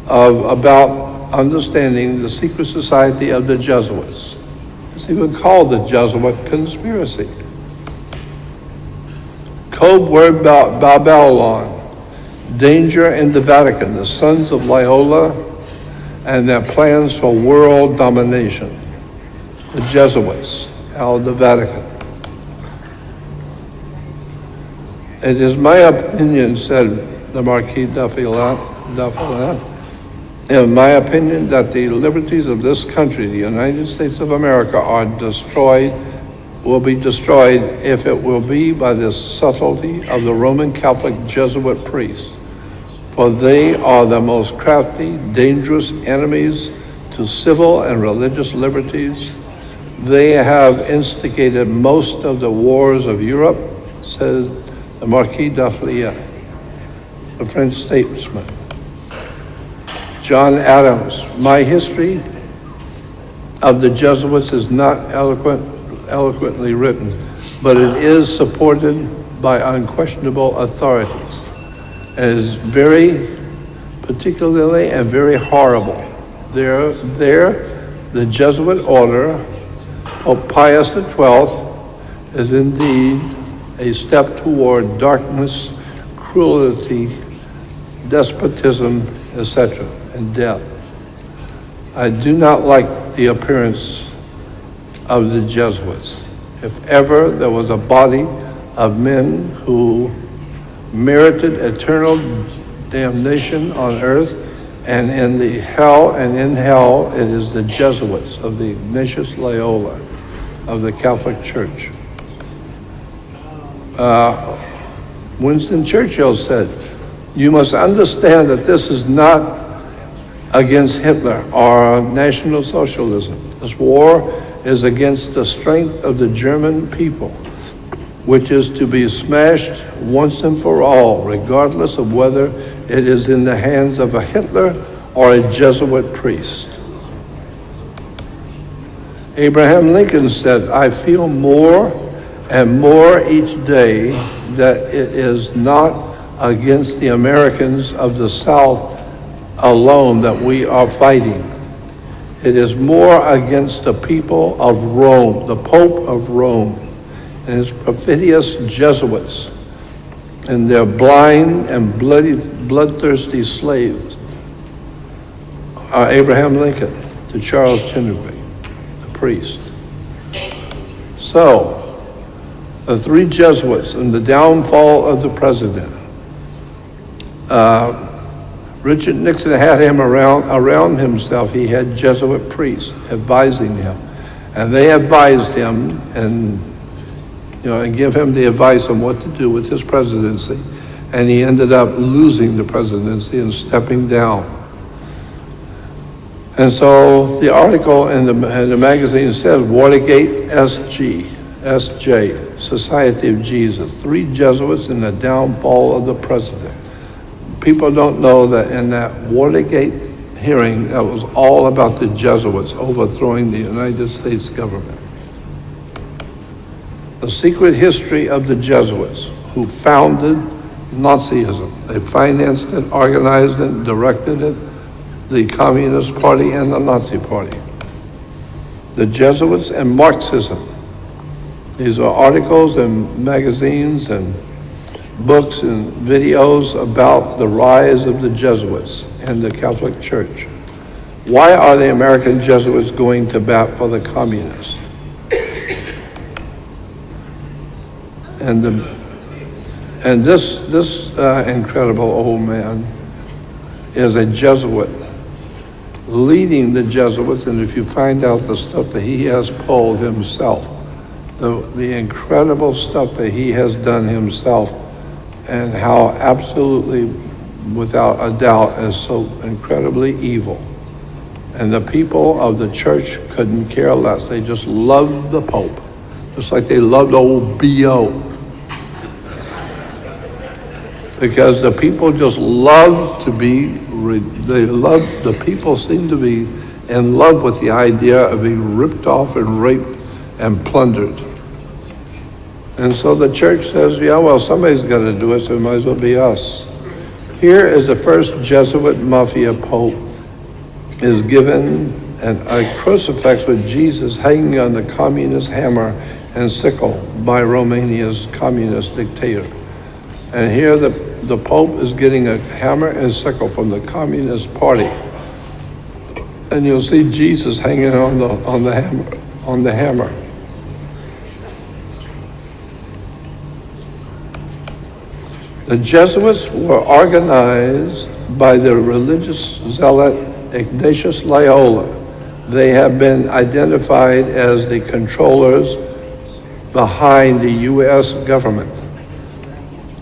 Speaker 2: about understanding the secret society of the Jesuits. It's even called the Jesuit conspiracy. Code word Babylon, danger in the Vatican, the sons of Loyola and their plans for world domination. The Jesuits out of the Vatican. It is my opinion, said the Marquis d'Affilat, in my opinion, that the liberties of this country, the United States of America, will be destroyed if it will be by the subtlety of the Roman Catholic Jesuit priests. For they are the most crafty, dangerous enemies to civil and religious liberties. They have instigated most of the wars of Europe, says the Marquis d'Affilat, the French statesman. John Adams, my history of the Jesuits is not eloquently written, but it is supported by unquestionable authorities. It is very particularly and very horrible. There, the Jesuit order of Pius XII is indeed a step toward darkness, cruelty, despotism, etc., and death. I do not like the appearance of the Jesuits. If ever there was a body of men who merited eternal damnation on earth and in hell, it is the Jesuits of the Ignatius Loyola of the Catholic Church. Winston Churchill said, "You must understand that this is not against Hitler or National Socialism. This war is against the strength of the German people, which is to be smashed once and for all, regardless of whether it is in the hands of a Hitler or a Jesuit priest." Abraham Lincoln said, "I feel more and more each day that it is not against the Americans of the South alone that we are fighting. It is more against the people of Rome, the Pope of Rome, and his perfidious Jesuits, and their blind and bloodthirsty slaves." Abraham Lincoln to Charles Chinnerby, the priest. So, the three Jesuits and the downfall of the president. Richard Nixon had him around himself. He had Jesuit priests advising him, and they advised him and give him the advice on what to do with his presidency, and he ended up losing the presidency and stepping down. And so the article in the magazine says, Watergate SJ, Society of Jesus, three Jesuits in the downfall of the president. People don't know that in that Watergate hearing, that was all about the Jesuits overthrowing the United States government. The secret history of the Jesuits, who founded Nazism. They financed it, organized it, directed it, the Communist Party and the Nazi Party. The Jesuits and Marxism. These are articles and magazines and books and videos about the rise of the Jesuits and the Catholic Church. Why are the American Jesuits going to bat for the communists? And this incredible old man is a Jesuit, leading the Jesuits, and if you find out the stuff that he has pulled himself, the incredible stuff that he has done himself, and how absolutely, without a doubt, is so incredibly evil. And the people of the church couldn't care less. They just loved the Pope, just like they loved old B.O. Because the people just love to be, the people seem to be in love with the idea of being ripped off and raped and plundered. And so the church says, yeah, well, somebody's got to do it, so it might as well be us. Here is the first Jesuit mafia pope is given a crucifix with Jesus hanging on the communist hammer and sickle by Romania's communist dictator. And here the Pope is getting a hammer and sickle from the Communist Party. And you'll see Jesus hanging on the hammer. The Jesuits were organized by the religious zealot Ignatius Loyola. They have been identified as the controllers behind the U.S. government.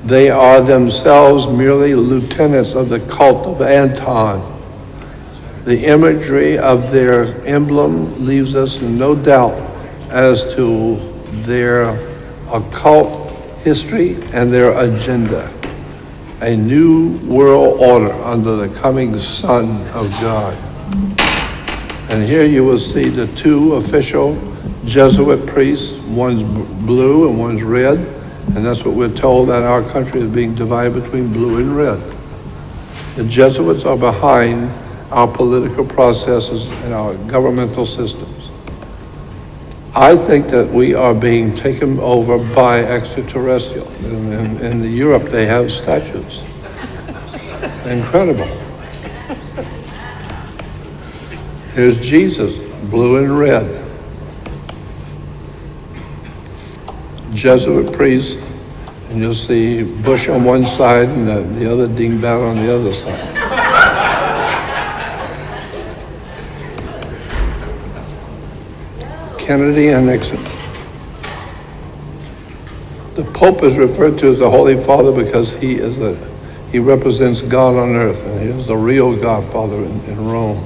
Speaker 2: They are themselves merely lieutenants of the cult of Anton. The imagery of their emblem leaves us in no doubt as to their occult history and their agenda. A new world order under the coming Son of God. And here you will see the two official Jesuit priests, one's blue and one's red, and that's what we're told that our country is being divided between blue and red. The Jesuits are behind our political processes and our governmental systems. I think that we are being taken over by extraterrestrial. In Europe, they have statues. Incredible. Here's Jesus, blue and red. Jesuit priest, and you'll see Bush on one side and the other dingbat on the other side. Kennedy and Nixon. The Pope is referred to as the Holy Father because he represents God on earth, and he is the real Godfather in Rome.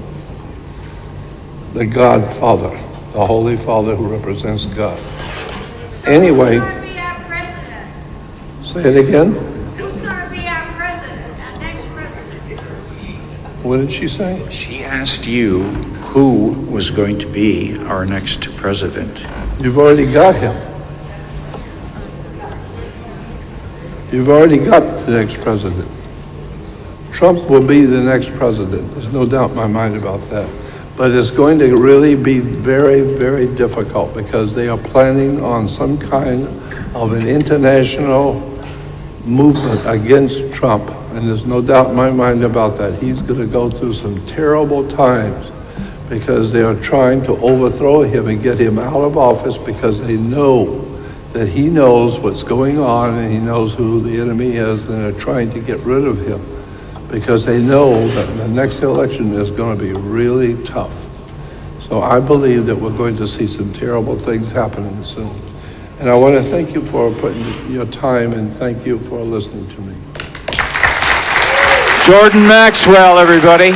Speaker 2: The Godfather, the Holy Father who represents God. Anyway,
Speaker 4: who's going to be our president?
Speaker 2: Say it again.
Speaker 4: Who's going to be our president, our next president?
Speaker 2: What did she say?
Speaker 1: She asked you who was going to be our next president.
Speaker 2: You've already got him. You've already got the next president. Trump will be the next president. There's no doubt in my mind about that. But it's going to really be very, very difficult because they are planning on some kind of an international movement against Trump. And there's no doubt in my mind about that. He's going to go through some terrible times because they are trying to overthrow him and get him out of office because they know that he knows what's going on and he knows who the enemy is, and they're trying to get rid of him because they know that the next election is going to be really tough. So I believe that we're going to see some terrible things happening soon. And I want to thank you for putting your time, and thank you for listening to me.
Speaker 1: Jordan Maxwell, everybody.